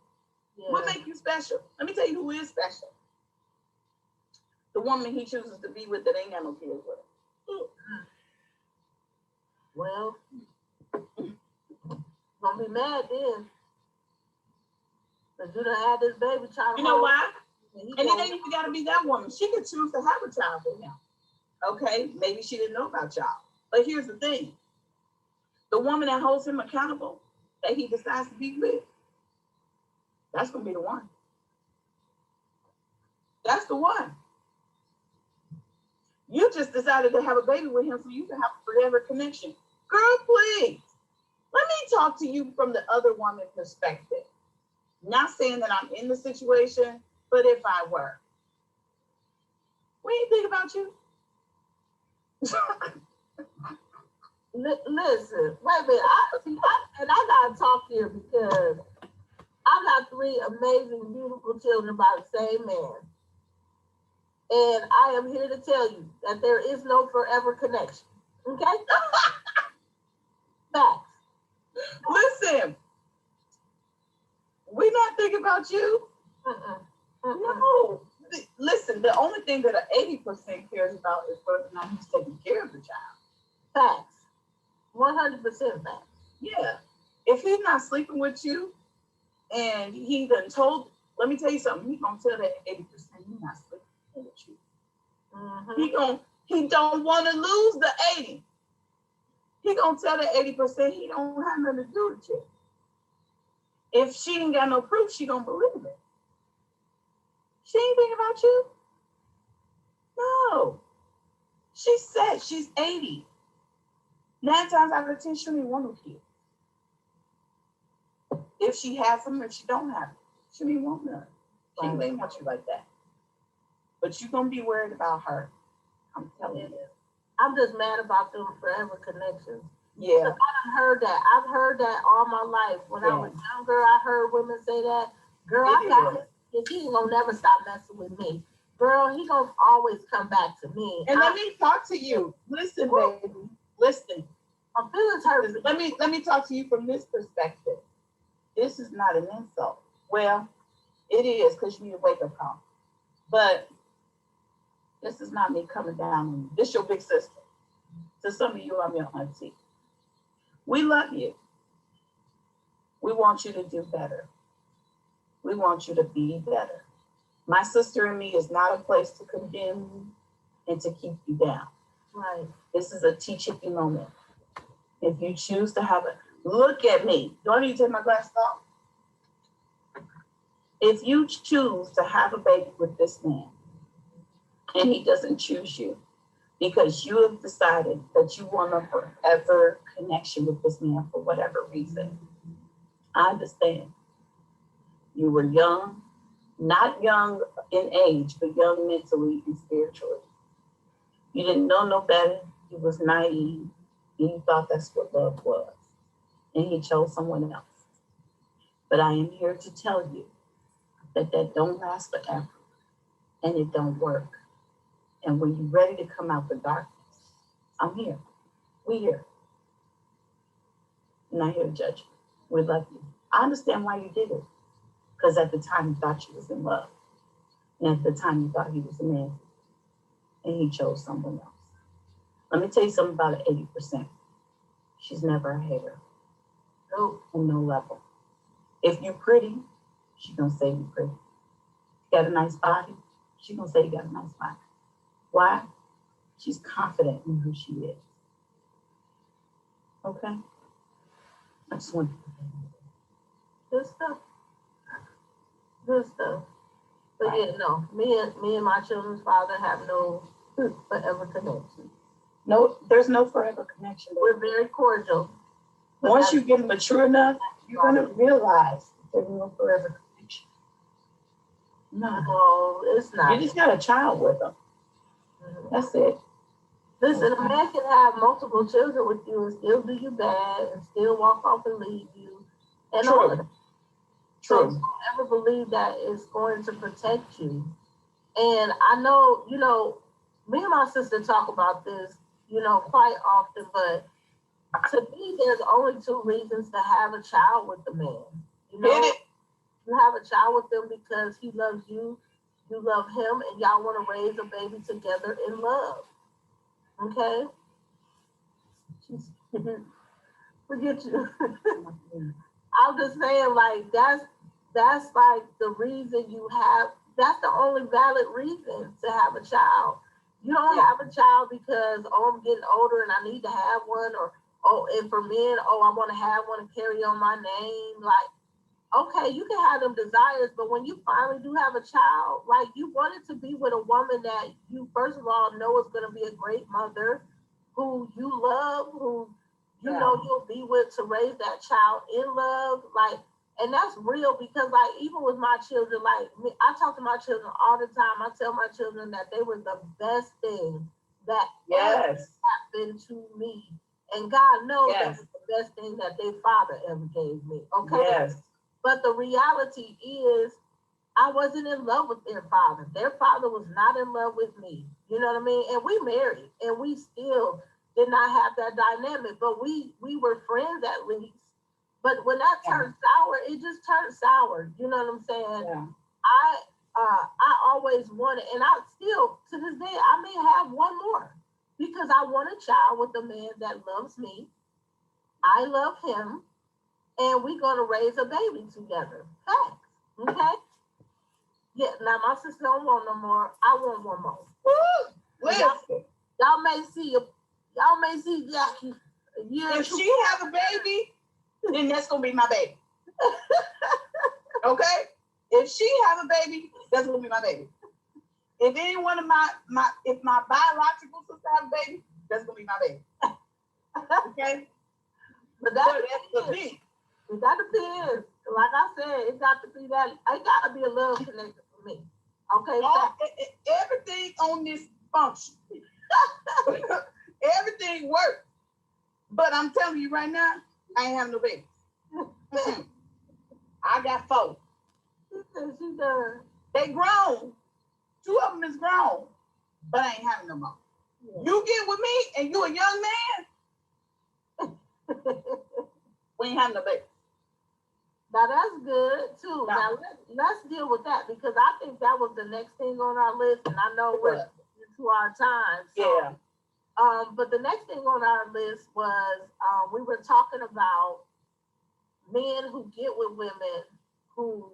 Yeah. What make you special? Let me tell you who is special. The woman he chooses to be with that ain't got no kids with him. Well, gonna be mad then. Cause you done had this baby trying to. You know why? And And it ain't even gotta be that woman. She could choose to have a child with him. Okay, maybe she didn't know about y'all. But here's the thing. The woman that holds him accountable, that he decides to be with, that's gonna be the one. That's the one. You just decided to have a baby with him so you can have a forever connection. Girl, please. Let me talk to you from the other woman perspective. Not saying that I'm in the situation, but if I were. What do you think about you? Listen, wait a minute. I gotta talk here because I got 3 amazing, beautiful children by the same man. And I am here to tell you that there is no forever connection. Okay? Facts. Listen, we not thinking about you. No. Listen, the only thing that an 80% cares about is whether or not he's taking care of the child. Facts. 100% facts. Yeah. If he's not sleeping with you and he done told, let me tell you something, he's gonna tell that 80% he's not sleeping with you. He don't want to lose the 80. He gonna tell the 80% he don't have nothing to do with you. If she ain't got no proof, she gonna believe it. She ain't thinking about you. No. She said she's 80. 9 times out of 10, she don't even want no kids. If she has them, if she don't have them, she don't even want none. She ain't gonna want you like that. But you're gonna be worried about her. I'm telling you. I'm just mad about them forever connections. Yeah. I've heard that all my life. When I was younger, I heard women say that. Girl, I got it. He ain't gonna never stop messing with me. Girl, he gonna always come back to me. And let me talk to you. Listen, baby. Listen. My feelings hurt. Let me talk to you from this perspective. This is not an insult. Well, it is because you need a wake-up call. But this is not me coming down on you. This your big sister. To some of you, I'm your auntie. We love you. We want you to do better. We want you to be better. My sister and me is not a place to condemn you and to keep you down. Right. This is a teaching moment. If you choose to have look at me. Do I need to take my glasses off? If you choose to have a baby with this man and he doesn't choose you because you have decided that you want a forever connection with this man for whatever reason, I understand. You were young, not young in age, but young mentally and spiritually. You didn't know no better. You was naive, and you thought that's what love was. And he chose someone else. But I am here to tell you that don't last forever and it don't work. And when you're ready to come out the darkness, I'm here. We here. I'm not here to judge you. We love you. I understand why you did it. Because at the time you thought you was in love. And at the time you thought he was a man. And he chose someone else. Let me tell you something about an 80%. She's never a hater. No, on no level. If you're pretty, she's gonna say you're pretty. You got a nice body, she's gonna say you got a nice body. Why? She's confident in who she is. Okay? I just want to. Good stuff. Good stuff. But yeah, no, me and my children's father have no forever connection. No, there's no forever connection. We're very cordial. Once you get mature enough, you're gonna realize there's no forever connection. No, it's not. You just got a child with them. That's it. Listen, a man can have multiple children with you and still do you bad and still walk off and leave you and True. all of that. So True. don't ever believe that it's going to protect you. And I know, me and my sister talk about this, quite often, but to me, there's only two reasons to have a child with the man. You have a child with him because he loves you, you love him, and y'all want to raise a baby together in love. Okay? Forget you. I'm just saying, like, that's like the reason that's the only valid reason to have a child. You don't have a child because, I'm getting older and I need to have one, or, and for men, I want to have one and carry on my name. Like, okay, you can have them desires, but when you finally do have a child, like, you want it to be with a woman that you, first of all, know is going to be a great mother, who you love, who you know you'll be with to raise that child in love. Like, and that's real because, like, even with my children, like, I talk to my children all the time. I tell my children that they were the best thing that ever happened to me. And God knows that was the best thing that their father ever gave me. Okay? Yes. But the reality is, I wasn't in love with their father. Their father was not in love with me. You know what I mean? And we married, and we still did not have that dynamic. But we were friends at least. But when that turned sour, it just turned sour. You know what I'm saying? Yeah. I always wanted, and I still, to this day, I may have one more because I want a child with a man that loves me. I love him. And we're going to raise a baby together. Facts. Okay? Yeah, now my sister don't want no more. I want one more. Woo! Listen. Y'all may see Jackie a year. If she have a baby, then that's going to be my baby. Okay? If she have a baby, that's going to be my baby. If any one of if my biological sister have a baby, that's going to be my baby. Okay? But that's the thing. It got to be it. Like I said, it got to be that. It got to be a love connection for me. Okay? Everything on this function. Everything works. But I'm telling you right now, I ain't having no babies. I got 4. She does. They grown. 2 of them is grown. But I ain't having no more. Yeah. You get with me and you a young man, we ain't having no babies. Now that's good too. No. Now let's deal with that because I think that was the next thing on our list, and I know we're into our time. So, but the next thing on our list was we were talking about men who get with women who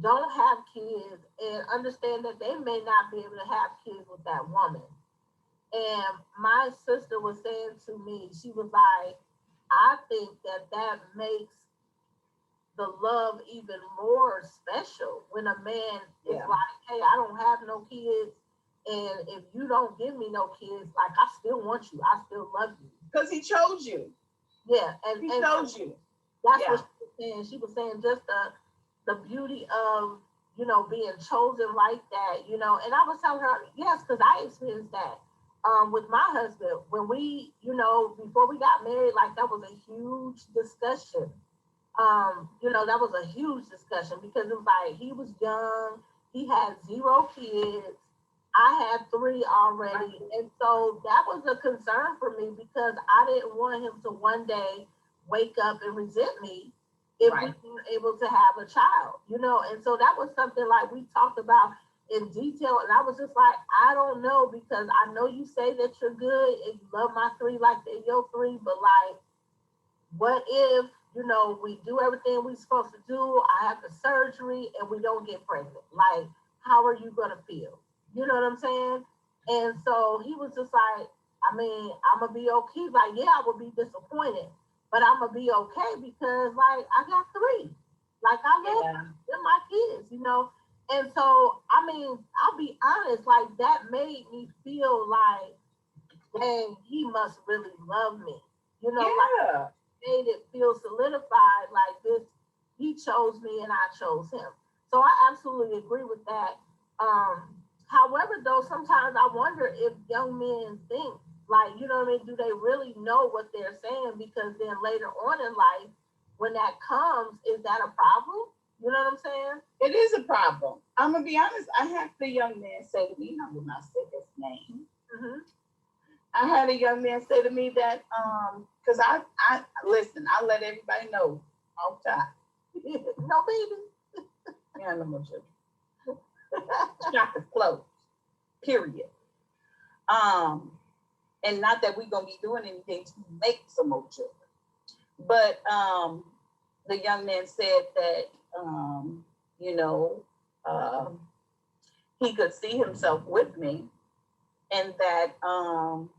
don't have kids and understand that they may not be able to have kids with that woman. And my sister was saying to me, she was like, I think that makes the love even more special when a man is like, hey, I don't have no kids, and if you don't give me no kids, like, I still want you, I still love you. Because he chose you. Yeah, and he chose you. That's what she was saying. She was saying just the beauty of, being chosen like that, and I was telling her, yes, because I experienced that with my husband. When we, before we got married, like, that was a huge discussion. That was a huge discussion because it was like he was young, he had 0 kids, I had 3 already, and so that was a concern for me because I didn't want him to one day wake up and resent me if Right. we weren't able to have a child. And so that was something like we talked about in detail, and I was just like, I don't know, because I know you say that you're good and you love my 3 like they're your 3, but like, what if, we do everything we're supposed to do, I have the surgery and we don't get pregnant? Like, how are you gonna feel? You know what I'm saying? And so he was just like, I'm gonna be okay. He's like, yeah, I will be disappointed, but I'm gonna be okay because like I got 3. Like I love Yeah. them, my kids. And so I'll be honest, like that made me feel like, dang, he must really love me. Like Yeah. made it feel solidified like this, he chose me and I chose him. So I absolutely agree with that. However, though, sometimes I wonder if young men think, like, do they really know what they're saying? Because then later on in life, when that comes, is that a problem? You know what I'm saying? It is a problem. I'm gonna be honest. I had the young man say to me, and I will not say his name. Mm-hmm. I had a young man say to me that because I listen, I let everybody know all the time. No, baby. Yeah, no more children. Shop is closed. Period. And not that we're gonna be doing anything to make some more children, but the young man said that he could see himself with me, and that I'm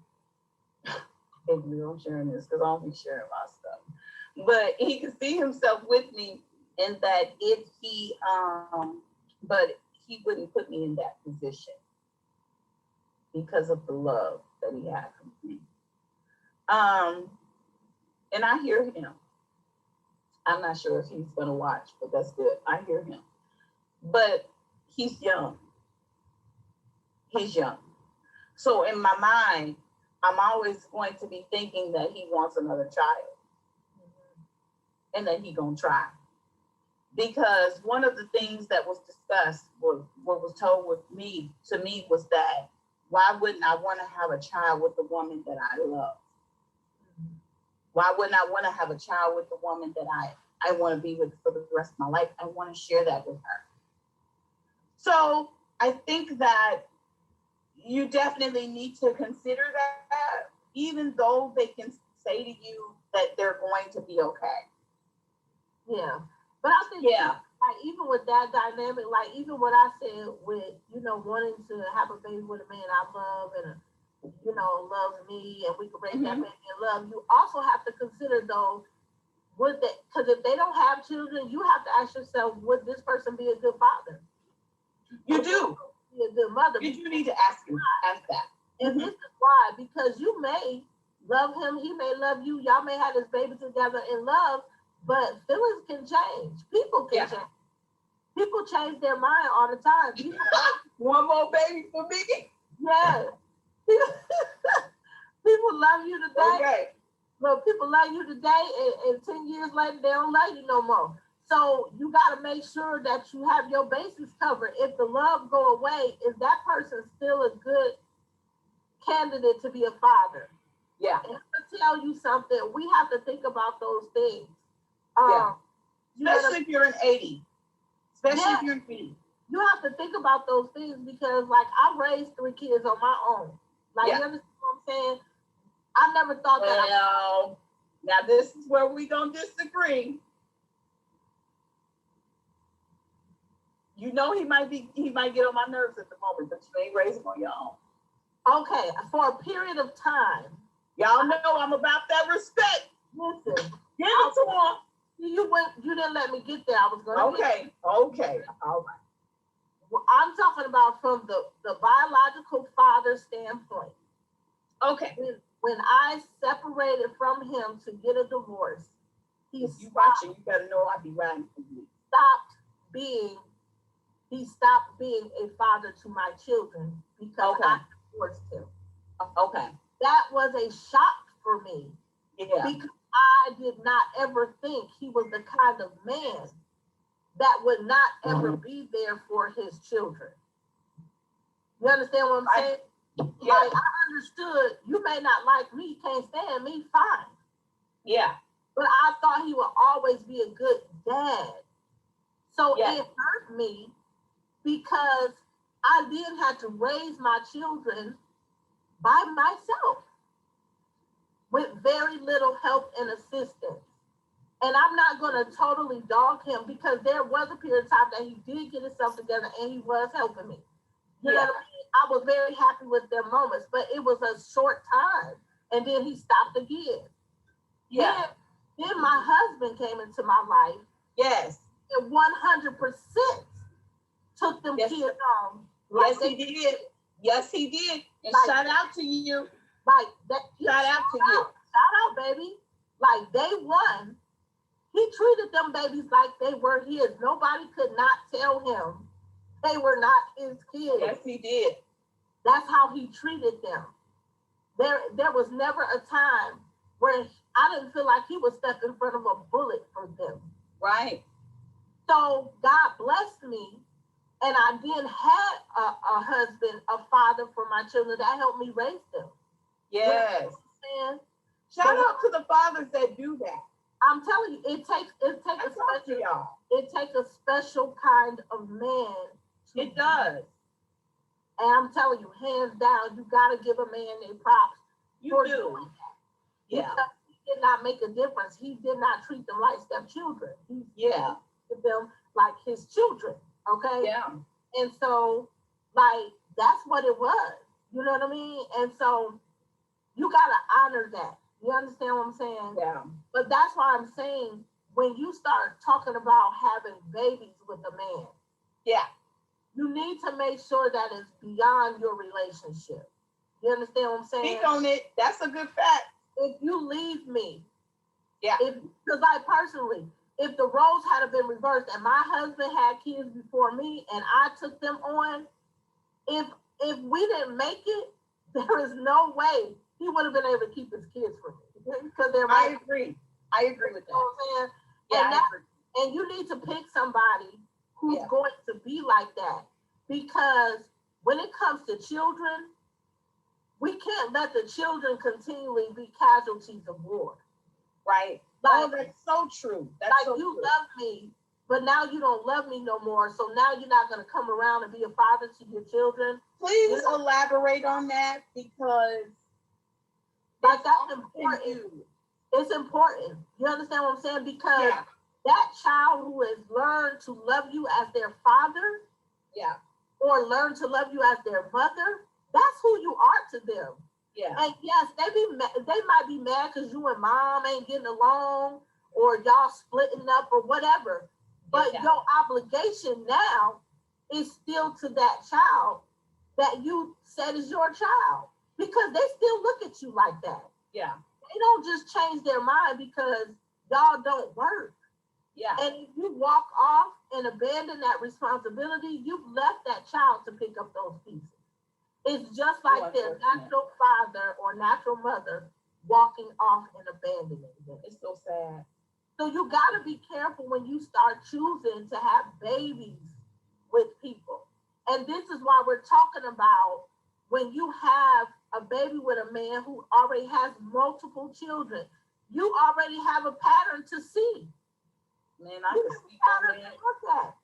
sharing this because I don't be sharing my stuff, but he could see himself with me, and that if he but he wouldn't put me in that position because of the love that he had for me. And I hear him. I'm not sure if he's gonna watch, but that's good. I hear him. But he's young. He's young. So in my mind, I'm always going to be thinking that he wants another child, and that he gonna try. Because one of the things that was discussed, was what was told to me was that why wouldn't I want to have a child with the woman that I love? Why wouldn't I want to have a child with the woman that I want to be with for the rest of my life? I want to share that with her. So I think that you definitely need to consider that, even though they can say to you that they're going to be okay. Yeah. But I think, like, even with that dynamic, like, even what I said with, wanting to have a baby with a man I love and, loves me, and we can raise that baby in love, you also have to consider, though, because if they don't have children, you have to ask yourself, would this person be a good father? You do. Be a good mother. You do need to ask that. And this is why, because you may love him, he may love you, y'all may have this baby together in love, but feelings can change. People can change. People change their mind all the time. One more baby for me? Yeah. People love you today. Okay. But people love you today, and 10 years later, they don't love you no more. So you got to make sure that you have your bases covered. If the love go away, is that person still a good candidate to be a father? Yeah. And to tell you something, we have to think about those things. Especially if you're an 80. Especially if you're an 80. You have to think about those things because, like, I raised 3 kids on my own. Like, you understand what I'm saying? I never thought that. Well, now this is where we don't disagree. You know, he might get on my nerves at the moment, but you ain't raising on your own. Okay, for a period of time. Y'all know I'm about that respect. Listen, give it to him. You didn't let me get there. I was going to. Okay, all right. Well, I'm talking about from the biological father standpoint. Okay. When I separated from him to get a divorce, if you watching, you better know I'll be riding for you. He stopped being a father to my children because I divorced him. Okay. That was a shock for me. Yeah. Because I did not ever think he was the kind of man that would not ever be there for his children. You understand what I'm saying? Yeah. Like, I understood you may not like me, can't stand me, fine. Yeah. But I thought he would always be a good dad. So Yes. it hurt me because I then had to raise my children by myself with very little help and assistance. And I'm not going to totally dog him because there was a period of time that he did get himself together and he was helping me. You know what I mean? I was very happy with their moments, but it was a short time. And then he stopped again. Yeah. Then my husband came into my life. Yes. And 100% took them Yes. kids on. Yes, he did. Yes, he did. And Like, shout out to you. Like that. Shout out to you. Shout out, baby. Like day one, he treated them babies like they were his. Nobody could not tell him they were not his kids. Yes, he did. That's how he treated them. There was never a time where I didn't feel like he would step in front of a bullet for them. Right. So God blessed me, and I then had a husband, a father for my children that helped me raise them. Yes. And shout out to the fathers that do that. I'm telling you, it takes a special kind of man. It does. And I'm telling you, hands down, you gotta give a man their props. You do. Yeah. Because he did not make a difference. He did not treat them like stepchildren. He treated them like his children. Okay. Yeah. And so, like, that's what it was. You know what I mean? And so, you gotta honor that. You understand what I'm saying? Yeah. But that's why I'm saying when you start talking about having babies with a man, yeah, you need to make sure that it's beyond your relationship. You understand what I'm saying? Speak on it. That's a good fact. If you leave me, yeah, because I personally, if the roles had been reversed and my husband had kids before me and I took them on, if we didn't make it, there is no way he would have been able to keep his kids from me. Because they're I agree with that. You know what I'm saying? Yeah, and you need to pick somebody who's going to be like that. Because when it comes to children, we can't let the children continually be casualties of war. Right. Like, that's so true. That's like so you true. love me, but now you don't love me no more. So now you're not going to come around and be a father to your children. Please elaborate on that because like that's important. It's important. You understand what I'm saying? Because that child who has learned to love you as their father, or learn to love you as their mother, that's who you are to them. Yeah. And yes, they might be mad because you and mom ain't getting along, or y'all splitting up, or whatever. But your obligation now is still to that child that you said is your child, because they still look at you like that. Yeah. They don't just change their mind because y'all don't work. Yeah. And if you walk off and abandon that responsibility, you've left that child to pick up those pieces. It's just like their natural father or natural mother walking off and abandoning them. It's so sad. So you got to be careful when you start choosing to have babies with people. And this is why we're talking about when you have a baby with a man who already has multiple children, you already have a pattern to see. Man, I can speak on that.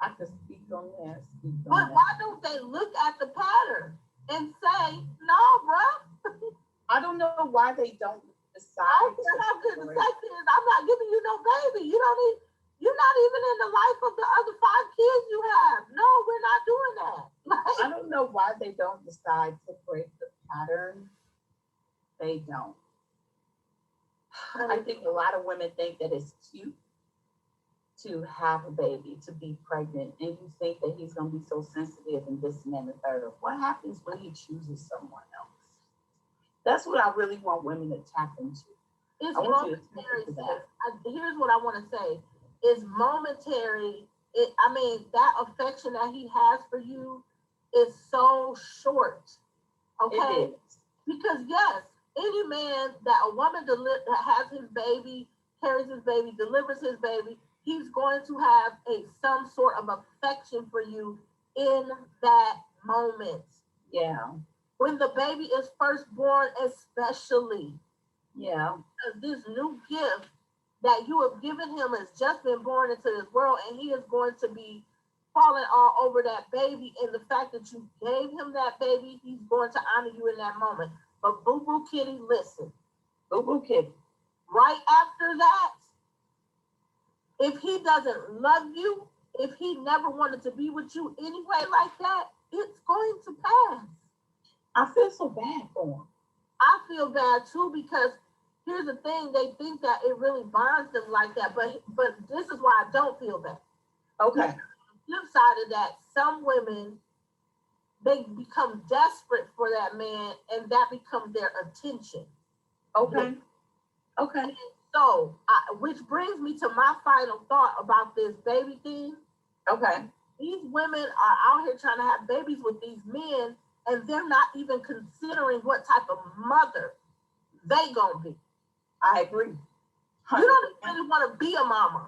I can speak on that. But why don't they look at the pattern and say, no, bro? I don't know why they don't decide. I don't care how good the sex is. I'm not giving you no baby. You're not even in the life of the other 5 kids you have. No, we're not doing that. I don't know why they don't decide to break the pattern. They don't. I think a lot of women think that it's cute to have a baby, to be pregnant, and you think that he's going to be so sensitive and this and that and the third. What happens when he chooses someone else? That's what I really want women to tap into. It's momentary. Here's what I want to say. It's momentary. That affection that he has for you is so short. Okay? It is. Because yes, any man that a woman that has his baby, carries his baby, delivers his baby, he's going to have some sort of affection for you in that moment. Yeah. When the baby is first born, especially. Yeah. This new gift that you have given him has just been born into this world, and he is going to be falling all over that baby. And the fact that you gave him that baby, he's going to honor you in that moment. But Boo Boo Kitty, listen. Boo Boo Kitty. Right after that, if he doesn't love you, if he never wanted to be with you anyway like that, it's going to pass. I feel so bad for him. I feel bad too, because here's the thing, they think that it really bonds them like that, but this is why I don't feel bad. Okay. The flip side of that, some women, they become desperate for that man, and that becomes their attention. Okay. Okay. So, which brings me to my final thought about this baby thing. Okay. These women are out here trying to have babies with these men, and they're not even considering what type of mother they gonna be. I agree. 100%. You don't really want to be a mama.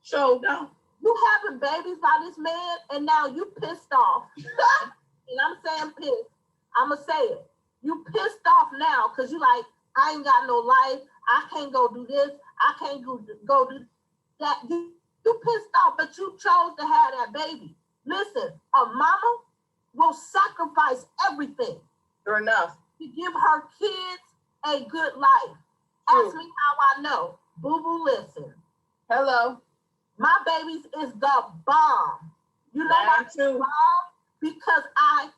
Sure don't. You having babies by this man, and now you pissed off. And I'm saying pissed. I'ma say it. You pissed off now because you like, I ain't got no life. I can't go do this. I can't go do that. You pissed off, but you chose to have that baby. Listen, a mama will sacrifice everything Sure enough. to give her kids a good life. Ask me how I know. Boo Boo, listen. Hello. My babies is the bomb. You know why it's the bomb? Because I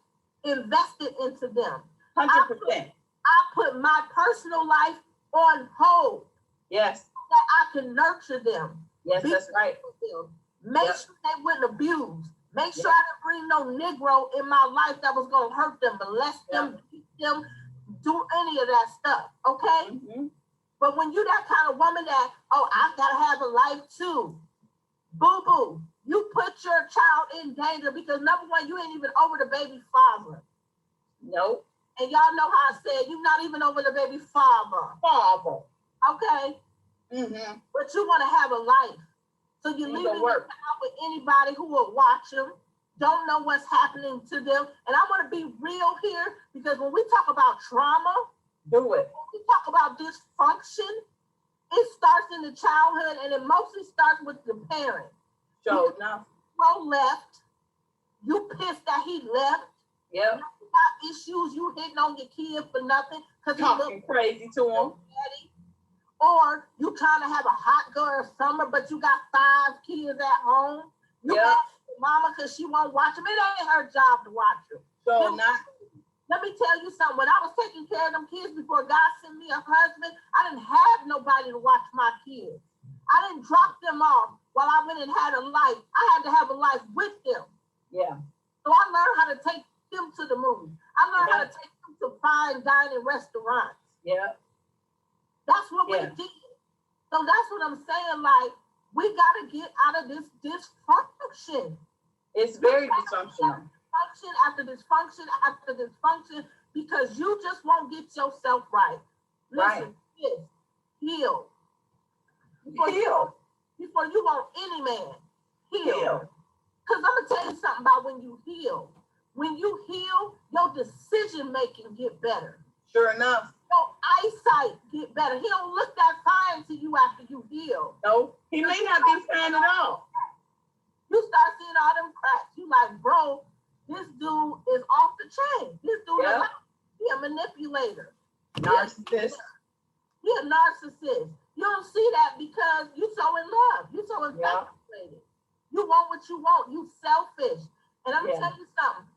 invested into them. 100%. I put my personal life on hold. Yes. So that I can nurture them. Yes, that's right. Them. Make sure they wouldn't abuse. Make sure I didn't bring no Negro in my life that was going to hurt them, molest them, beat them, do any of that stuff. Okay? Mm-hmm. But when you that kind of woman that, oh, I got to have a life too. Boo Boo, you put your child in danger because number one, you ain't even over the baby father. Nope. And y'all know how I said you're not even over the baby father. Father. Okay? Mm-hmm. But you want to have a life. So you're leaving your child with anybody who will watch them, don't know what's happening to them. And I want to be real here because when we talk about trauma, do it. when we talk about dysfunction, it starts in the childhood and it mostly starts with the parent. Sure enough. Bro left. You pissed that he left. Yep. You got issues. You hitting on your kid for nothing because he talking crazy to him. Or you trying to have a hot girl summer, but you got 5 kids at home. You got mama because she won't watch them. It ain't her job to watch them. So not. Let me tell you something. When I was taking care of them kids before God sent me a husband, I didn't have nobody to watch my kids. I didn't drop them off while I went and had a life. I had to have a life with them. Yeah. So I learned how to take them to the movies. I learned how to take them to fine dining restaurants. Yeah. That's what we did. So that's what I'm saying. Like, we got to get out of this dysfunction. It's very dysfunctional. Dysfunction after dysfunction after dysfunction because you just won't get yourself right. Listen, heal. Before you want any man, heal. Because I'm going to tell you something about when you heal. When you heal, your decision making get better. Sure enough. Your eyesight get better. He don't look that fine to you after you heal. No, he may not be fine at all. You start seeing all them cracks. You like, bro, this dude is off the chain. This dude is he a manipulator. Narcissist. He a narcissist. You don't see that because you so in love. You so infatuated. You want what you want. You selfish. And I'm gonna tell you something.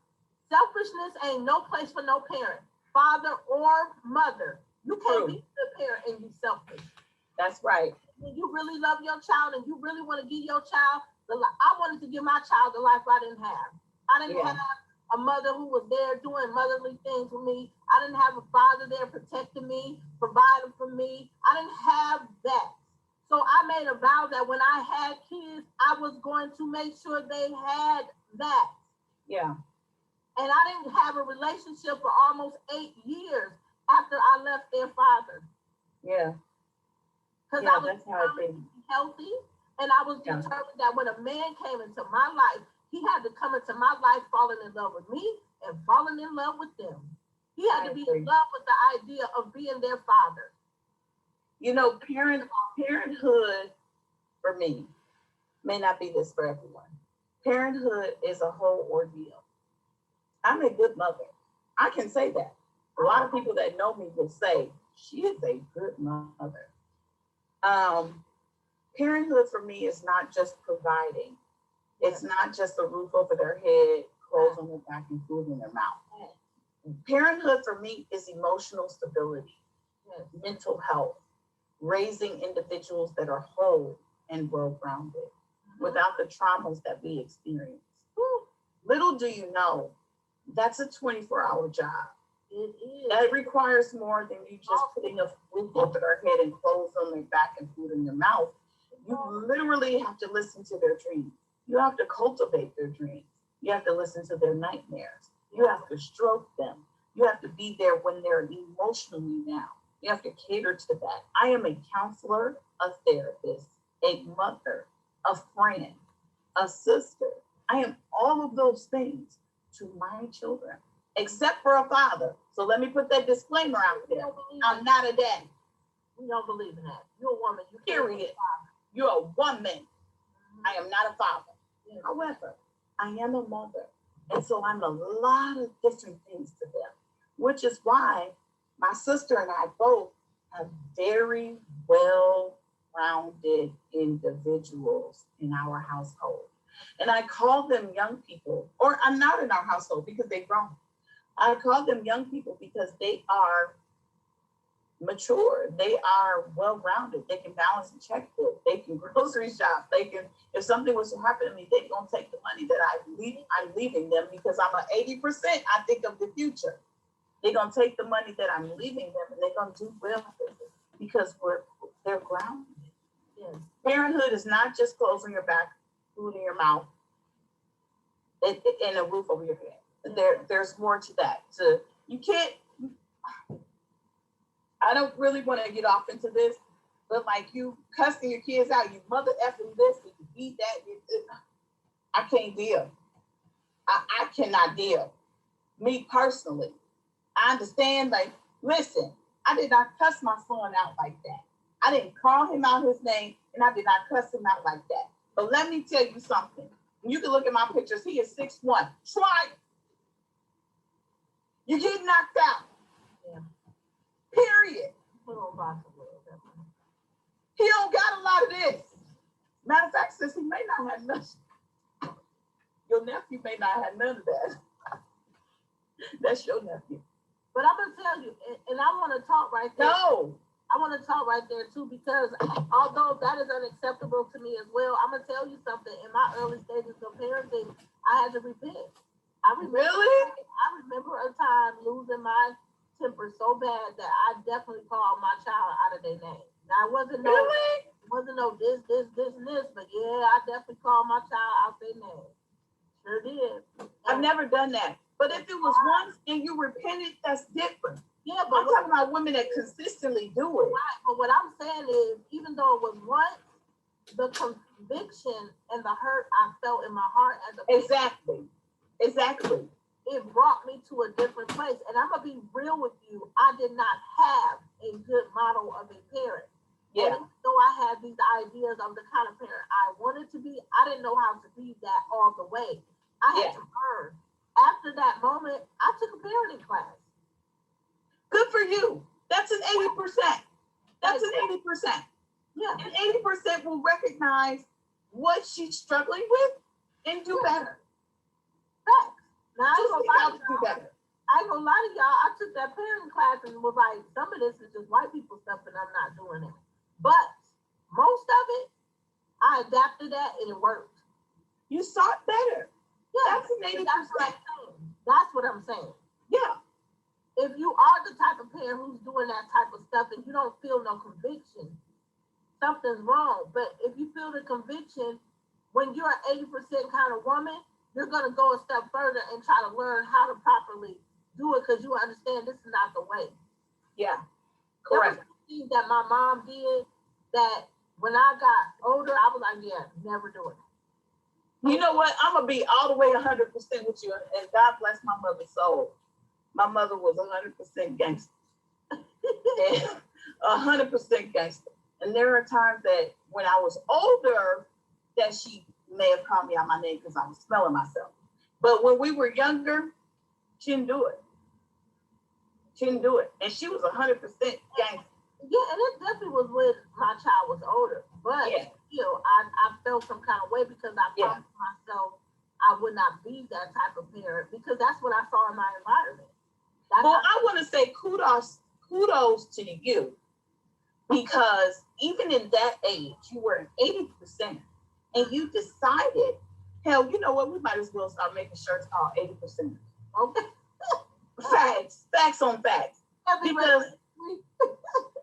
Selfishness ain't no place for no parent, father or mother. You can't be a parent and you selfish. That's right. When you really love your child and you really want to give your child I wanted to give my child the life I didn't have. I didn't have a mother who was there doing motherly things for me. I didn't have a father there protecting me, providing for me. I didn't have that. So I made a vow that when I had kids, I was going to make sure they had that. Yeah. And I didn't have a relationship for almost 8 years. after I left their father. Yeah. Because Yeah, I was that's how it determined is. to be healthy, and I was Yeah. determined that when a man came into my life, he had to come into my life falling in love with me and falling in love with them. He had I to be agree. in love with the idea of being their father. You know, parenthood for me may not be this for everyone. Parenthood is a whole ordeal. I'm a good mother. I can say that. A lot of people that know me will say she is a good mother. Um, Parenthood for me is not just providing. It's not just a roof over their head, clothes on their back, and food in their mouth. Parenthood for me is emotional stability, mental health, raising individuals that are whole and well-grounded without the traumas that we experience. Little do you know, that's a 24-hour job. It is. That requires more than you just putting a roof over their head and clothes on their back and food in their mouth. You literally have to listen to their dreams. You have to cultivate their dreams. You have to listen to their nightmares. You have to stroke them. You have to be there when they're emotionally down. You have to cater to that. I am a counselor, a therapist, a mother, a friend, a sister. I am all of those things to my children, except for a father. So let me put that disclaimer out there. I'm not a daddy. We don't believe in that. You're a woman. You can't Period. be a father. You're a woman. Mhm. I am not a father. Yes. However, I am a mother. And so I'm a lot of different things to them, which is why my sister and I both are very well-rounded individuals in our household. And I call them young people, or I'm not in our household because they've grown. I call them young people because they are mature. They are well-rounded. They can balance a checkbook. They can grocery shop. They can, if something was to happen to me, they're gonna take the money that I'm leaving them because I'm an 80%. I think of the future. They're gonna take the money that I'm leaving them and they're gonna do well with it because they're grounded. Yes. Parenthood is not just clothes on your back, food in your mouth, and a roof over your head. There's more to that. So you can't. I don't really want to get off into this, but like you cussing your kids out, you mother effing this, you beat that. I can't deal. I cannot deal. Me personally, I understand. Like, listen, I did not cuss my son out like that. I didn't call him out his name, and I did not cuss him out like that. But let me tell you something. You can look at my pictures. He is 6'1". Try it. You get knocked out. Yeah. Period. Put on box a little bit. He don't got a lot of this. Matter of fact, since he may not have none, your nephew may not have none of that. That's your nephew. But I'm gonna tell you, and I want to talk right there. No. I want to talk right there too, because although that is unacceptable to me as well, I'm gonna tell you something. In my early stages of parenting, I had to repent. Really? I remember a time losing my temper so bad that I definitely called my child out of their name. Now it wasn't no this, and this, but yeah, I definitely called my child out their name. Sure did. I've never done that. But if it was once and you repented, that's different. Yeah, but I'm talking about women that consistently do it. right, but what I'm saying is, even though it was once, the conviction and the hurt I felt in my heart as a parent, Exactly. it brought me to a different place. And I'm gonna be real with you, I did not have a good model of a parent. Yeah. And even though I had these ideas of the kind of parent I wanted to be, I didn't know how to be that all the way. I had to learn. After that moment, I took a parenting class. Good for you. That's an 80%. That's an 80%. Yeah. And 80% will recognize what she's struggling with and do better. Facts. Now, I ain't Just gonna seek lie out to to do y'all. better. I ain't gonna lie to y'all. I took that parenting class and was like, some of this is just white people stuff, and I'm not doing it. But most of it, I adapted that and it worked. You sought better. Yeah, That's an 80%. That's what I'm saying. Yeah. If you are the type of parent who's doing that type of stuff and you don't feel no conviction, something's wrong. But if you feel the conviction, when you're an 80% kind of woman, you're gonna go a step further and try to learn how to properly do it because you understand this is not the way. Yeah, There was correct. things that my mom did that when I got older, I was like, yeah, never do it. You know what? I'm gonna be all the way 100% with you, and God bless my mother's soul. My mother was 100% gangster, and 100% gangster. And there are times that when I was older, that she may have called me out my name because I was smelling myself. But when we were younger, she didn't do it. She didn't do it, and she was 100% gangster. Yeah, and it definitely was when my child was older. But Yeah. still, I felt some kind of way because I Yeah. promised myself I would not be that type of parent because that's what I saw in my environment. That's Well, how, I want to say kudos to you, because even in that age, you were an 80%, and you decided, hell, you know what? We might as well start making shirts called 80%. okay. Facts on facts. Because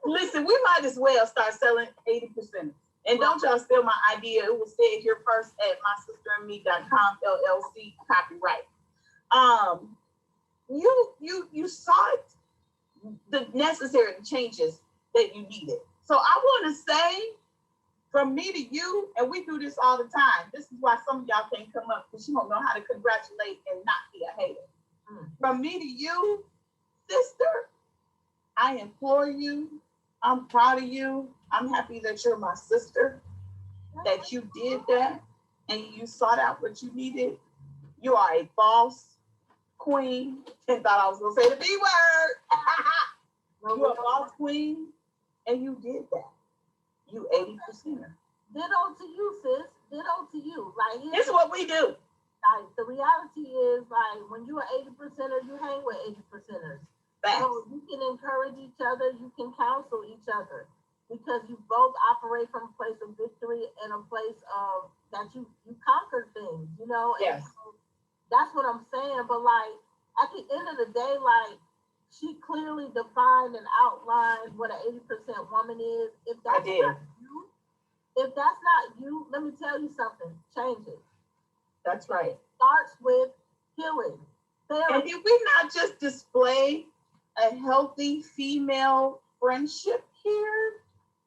listen, we might as well start selling 80%. And don't y'all steal my idea. It was said here first at mysisterandme.com LLC copyright. You saw it, the necessary changes that you needed. So I want to say from me to you, and we do this all the time. This is why some of y'all can't come up because you don't know how to congratulate and not be a hater. From me to you, sister, I implore you. I'm proud of you. I'm happy that you're my sister, that you did that and you sought out what you needed. You are a boss queen. And thought I was going to say the B word. You're a boss queen and you did that. You 80%er. Ditto to you, sis. Ditto to you. Like This is what we do. Like the reality is, like when you're 80%er, you hang with 80%ers. Facts. So you can encourage each other, you can counsel each other, because you both operate from a place of victory and a place of that you conquered things, you know. And Yes. so that's what I'm saying. But like at the end of the day, like she clearly defined and outlined what an 80% woman is. If that's not you, if that's not you, let me tell you something. Change it. That's right. Starts with healing. And did we not just display a healthy female friendship here?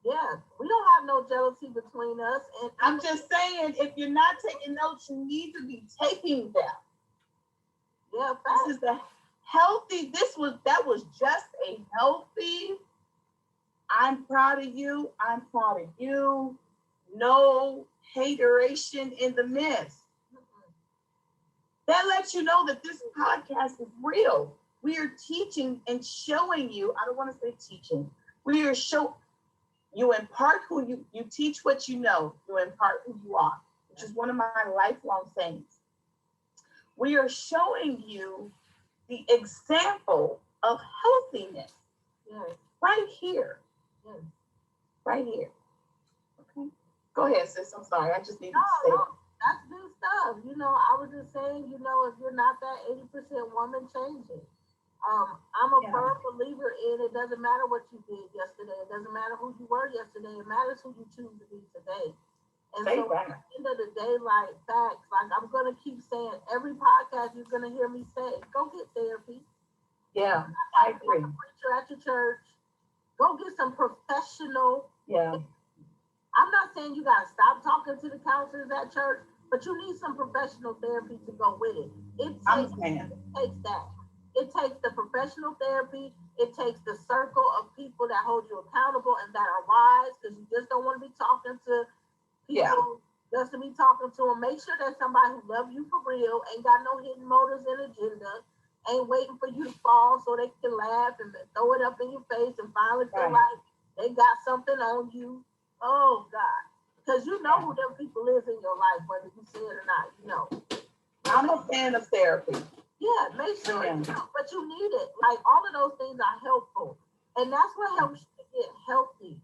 Yeah, we don't have no jealousy between us. And I'm just saying, if you're not taking notes, you need to be taking them. Yeah, this is a healthy. That was just a healthy. I'm proud of you. I'm proud of you. No hateration in the midst. That lets you know that this podcast is real. We are teaching and showing you. I don't want to say teaching. We are you impart who you teach what you know. You impart who you are, which is one of my lifelong sayings. We are showing you the example of healthiness. Yes. Right here. Yes. Right here. Okay. Go ahead, sis. I'm sorry. I just needed to say that. That's good stuff. You know, I was just saying, you know, if you're not that 80% woman, change it. I'm a firm believer in it doesn't matter what you did yesterday. It doesn't matter who you were yesterday. It matters who you choose to be today. And so at the end of the day, like facts, like I'm going to keep saying every podcast you're going to hear me say, go get therapy. Yeah, I agree. Preacher at your church. Go get some professional. Yeah. I'm not saying you got to stop talking to the counselors at church, but you need some professional therapy to go with it. It takes that. It takes the professional therapy. It takes the circle of people that hold you accountable and that are wise, because you just don't want to be talking to people just to be talking to them. Make sure there's somebody who loves you for real, ain't got no hidden motives and agenda, ain't waiting for you to fall so they can laugh and throw it up in your face and finally feel like they got something on you. Oh, God. Because you know who them people is in your life, whether you see it or not, you know. I'm a fan of therapy. Yeah, make sure, but you need it. Like, all of those things are helpful. And that's what helps you to get healthy.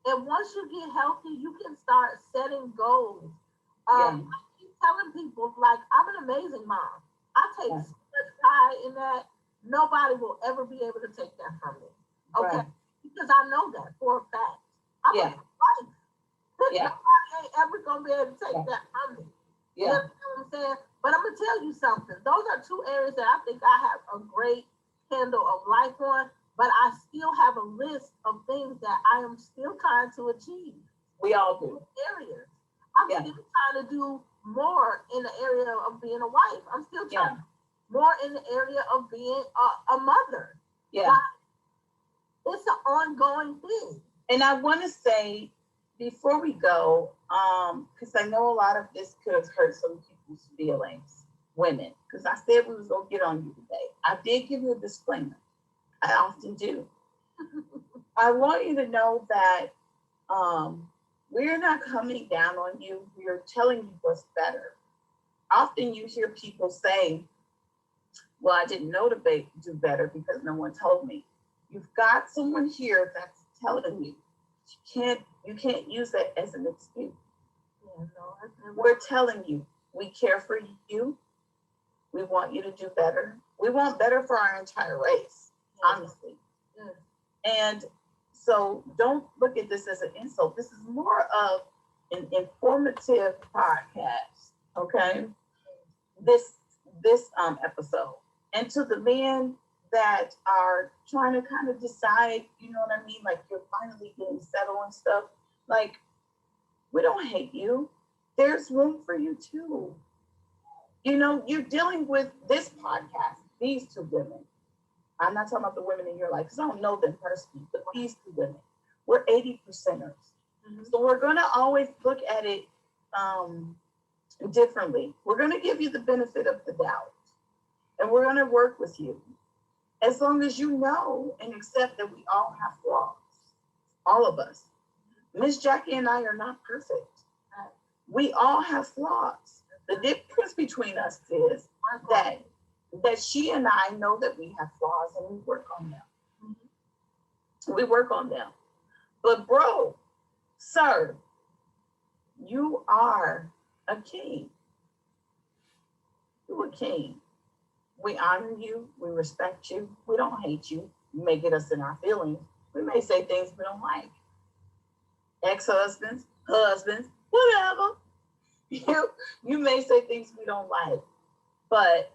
And once you get healthy, you can start setting goals. I keep telling people, like, I'm an amazing mom. I take so much pride in that. Nobody will ever be able to take that from me. Okay? Right. Because I know that for a fact. I'm a wife. Nobody ain't ever going to be able to take that from me. You know what I'm saying? But I'm going to tell you something. Those are two areas that I think I have a great handle of life on. but I still have a list of things that I am still trying to achieve. We all do. Areas. I'm Yeah. still trying to do more in the area of being a wife. I'm still trying more in the area of being a mother. Yeah. Like, it's an ongoing thing. And I want to say before we go, because I know a lot of this could have hurt some people's feelings, women, because I said we was gonna get on you today. I did give you a disclaimer. I often do. I want you to know that we're not coming down on you. We are telling you what's better. Often you hear people say, well, I didn't know to do better because no one told me. You've got someone here that's telling you. You can't use that as an excuse. Yeah, no, We're telling you, we care for you. We want you to do better. We want better for our entire race, honestly. Yeah. And so don't look at this as an insult. This is more of an informative podcast, okay? This episode. And to the men that are trying to kind of decide, you know what I mean? Like you're finally getting settled and stuff. Like, we don't hate you. There's room for you too. You know, you're dealing with this podcast, these two women. I'm not talking about the women in your life because I don't know them personally, but these two women, we're 80%ers. Mm-hmm. So we're going to always look at it differently. We're going to give you the benefit of the doubt, and we're going to work with you as long as you know and accept that we all have flaws, all of us. Miss Jackie and I are not perfect. We all have flaws. The difference between us is that she and I know that we have flaws and we work on them. Mm-hmm. We work on them. But bro, sir, you are a king. You're a king. We honor you. We respect you. We don't hate you. You may get us in our feelings. We may say things we don't like. Ex-husbands, husbands, whatever. You may say things we don't like. But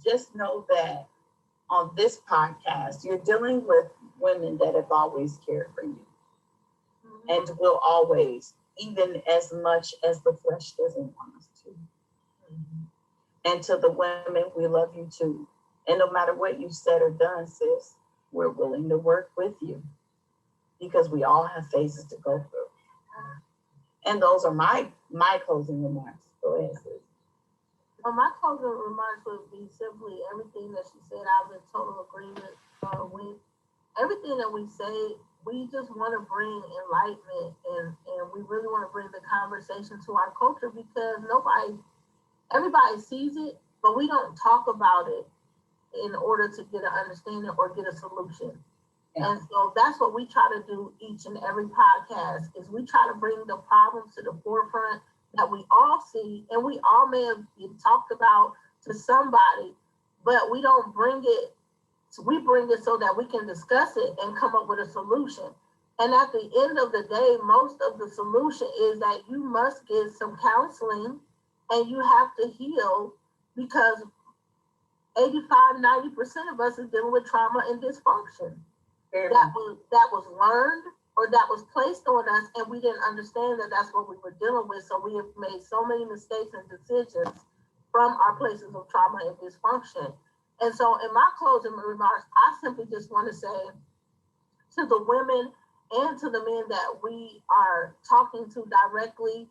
just know that on this podcast, you're dealing with women that have always cared for you. Mm-hmm. And will always, even as much as the flesh doesn't want us to. Mm-hmm. And to the women, we love you too. And no matter what you've said or done, sis, we're willing to work with you because we all have phases to go through. And those are my closing remarks. Go ahead, sis. Well, my closing remarks would be simply everything that she said. I'm in total agreement with everything that we say. We just want to bring enlightenment and we really want to bring the conversation to our culture because everybody sees it, but we don't talk about it in order to get an understanding or get a solution. Yeah. And so that's what we try to do each and every podcast is we try to bring the problems to the forefront that we all see and we all may have been talked about to somebody, but we don't bring it. So we bring it so that we can discuss it and come up with a solution. And at the end of the day, most of the solution is that you must get some counseling and you have to heal because 85-90% of us is dealing with trauma and dysfunction. That was learned or that was placed on us and we didn't understand that that's what we were dealing with. So we have made so many mistakes and decisions from our places of trauma and dysfunction. And so in my closing remarks, I simply just want to say to the women and to the men that we are talking to directly,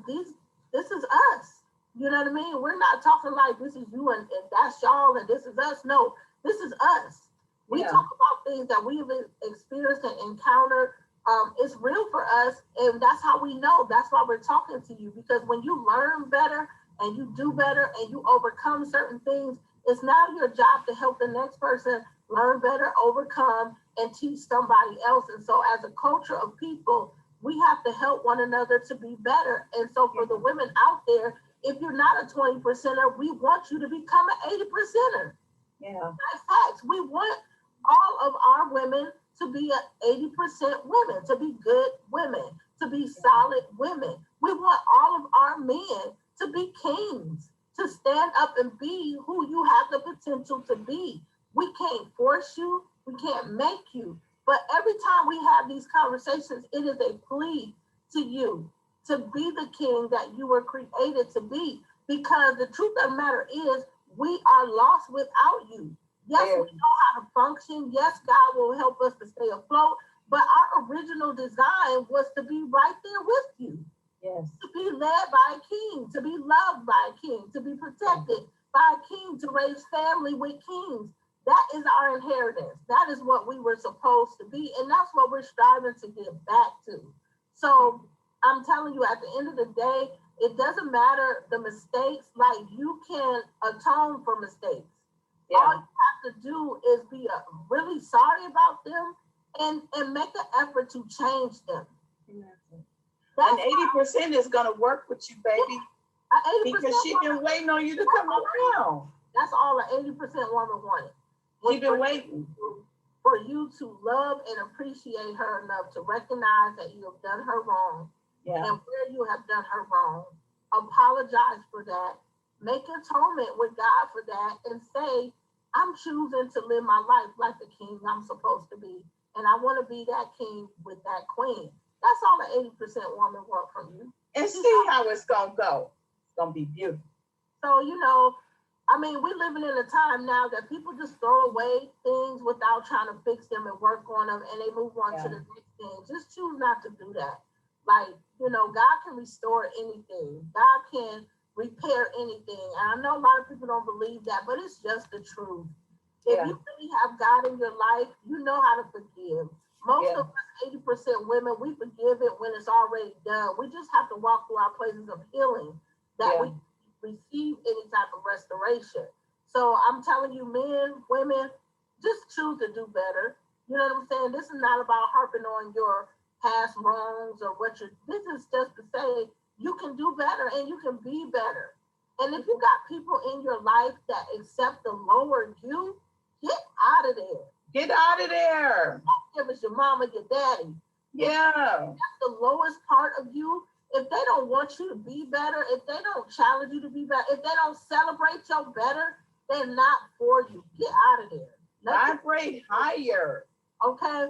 this is us. You know what I mean? We're not talking like this is you and that's y'all and this is us. No, this is us. We talk about things that we've experienced and encountered. It's real for us, and that's how we know. That's why we're talking to you, because when you learn better and you do better and you overcome certain things, it's now your job to help the next person learn better, overcome, and teach somebody else. And so as a culture of people, we have to help one another to be better. And so for the women out there, if you're not a 20%er, we want you to become an 80%er. Yeah. That's facts. We want all of our women to be 80% women, to be good women, to be solid women. We want all of our men to be kings, to stand up and be who you have the potential to be. We can't force you. We can't make you. But every time we have these conversations, it is a plea to you to be the king that you were created to be. Because the truth of the matter is, we are lost without you. Yes, we know how to function. Yes, God will help us to stay afloat. But our original design was to be right there with you. Yes. To be led by a king, to be loved by a king, to be protected by a king, to raise family with kings. That is our inheritance. That is what we were supposed to be. And that's what we're striving to get back to. So I'm telling you, at the end of the day, it doesn't matter the mistakes, like you can atone for mistakes. Yeah. All you have to do is be really sorry about them and make an effort to change them. And 80% is gonna work with you, baby. 80% Because she been waiting on you to come around. That's all an 80% woman wanted. She been waiting. For you to love and appreciate her enough to recognize that you have done her wrong. Yeah. And where you have done her wrong. Apologize for that. Make atonement with God for that and say, I'm choosing to live my life like the king I'm supposed to be. And I want to be that king with that queen. That's all the 80% woman want from you. And see how it's gonna go. It's gonna be beautiful. So, you know, I mean, we're living in a time now that people just throw away things without trying to fix them and work on them, and they move on to the next thing. Just choose not to do that. Like, you know, God can restore anything. God can repair anything. And I know a lot of people don't believe that, but it's just the truth. If you really have God in your life, you know how to forgive. Most of us, 80% women, we forgive it when it's already done. We just have to walk through our places of healing that we receive any type of restoration. So I'm telling you, men, women, just choose to do better. You know what I'm saying? This is not about harping on your past wrongs or what you're, this is just to say you can do better and you can be better. And if you got people in your life that accept the lower you, get out of there. Get out of there. If it's your mama, your daddy. Yeah. That's the lowest part of you. If they don't want you to be better, if they don't challenge you to be better, if they don't celebrate your better, they're not for you. Get out of there. Vibrate higher. Okay?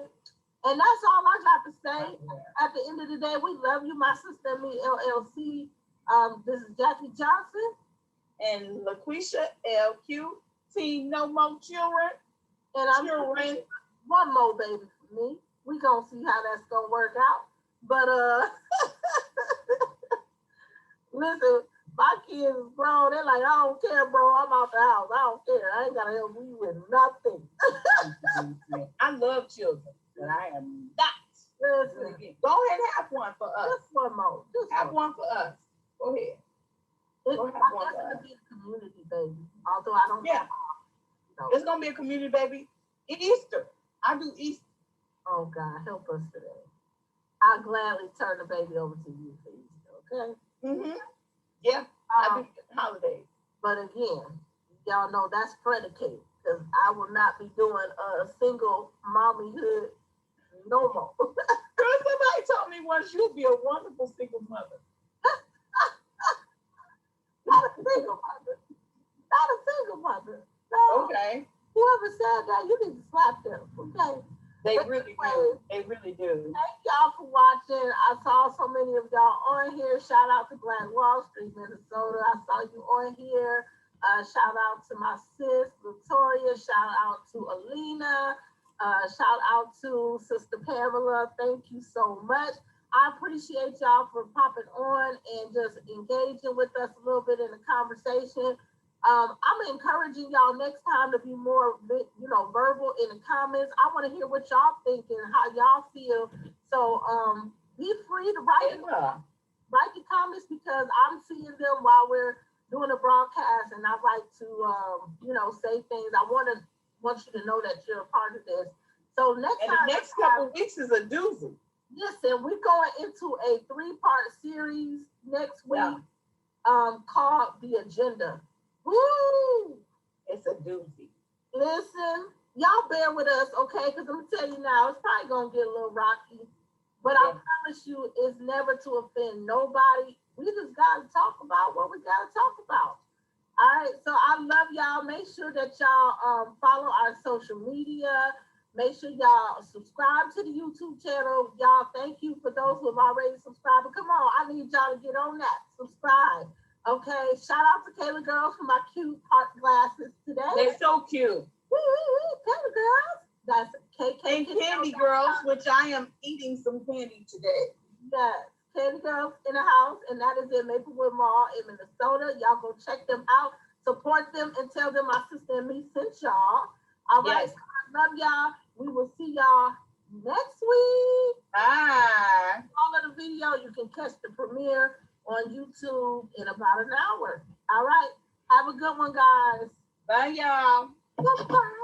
And that's all I got to say. At the end of the day, we love you, my sister and me, LLC. This is Jackie Johnson. And LaQuisha LQ. Team No More Children. And I'm children. One more baby for me. We gonna see how that's gonna work out. But listen, my kids is grown. They're like, I don't care, bro. I'm out the house. I don't care. I ain't gotta help you with nothing. I love children, but I am not. Listen, go ahead and have one for us. Just one more. Just have one for us. Go ahead. It's gonna be a community, baby. Although I don't know. No. It's gonna be a community, baby. Easter. I do Easter. Oh God, help us today. I'll gladly turn the baby over to you for Easter, okay? Mm-hmm. Yeah, I do holidays. But again, y'all know that's predicated because I will not be doing a single mommyhood no more. Girl, somebody told me once you'll be a wonderful single mother. Not a single mother. Not a single mother. No. Okay. Whoever said that, you need to slap them, okay? They really do. They really do. Thank y'all for watching. I saw so many of y'all on here. Shout out to Black Wall Street, Minnesota. I saw you on here. Shout out to my sis, Victoria. Shout out to Alina. Shout out to Sister Pamela. Thank you so much. I appreciate y'all for popping on and just engaging with us a little bit in the conversation. I'm encouraging y'all next time to be more, verbal in the comments. I want to hear what y'all think and how y'all feel. So be free to write the comments because I'm seeing them while we're doing a broadcast, and I like to, say things. I want you to know that you're a part of this. So the next couple weeks is a doozy. Listen, we're going into a 3-part series next week called The Agenda. Woo! It's a doozy. Listen, y'all bear with us, okay? Because I'm going to tell you now, it's probably going to get a little rocky. But I promise you, it's never to offend nobody. We just got to talk about what we got to talk about. All right, so I love y'all. Make sure that y'all follow our social media. Make sure y'all subscribe to the YouTube channel. Y'all, thank you for those who have already subscribed. But come on, I need y'all to get on that. Subscribe. Okay. Shout out to Kayla Girls for my cute heart glasses today. They're so cute. Woo, Kayla Girls. That's KK. And Candy Girls, which I am eating some candy today. Yes. Candy Girls in the house, and that is in Maplewood Mall in Minnesota. Y'all go check them out, support them, and tell them my sister and me sent y'all. All right, Yes. I love y'all. We will see y'all next week. Bye. All of the video, you can catch the premiere on YouTube in about an hour. All right, have a good one, guys. Bye, y'all. Bye-bye.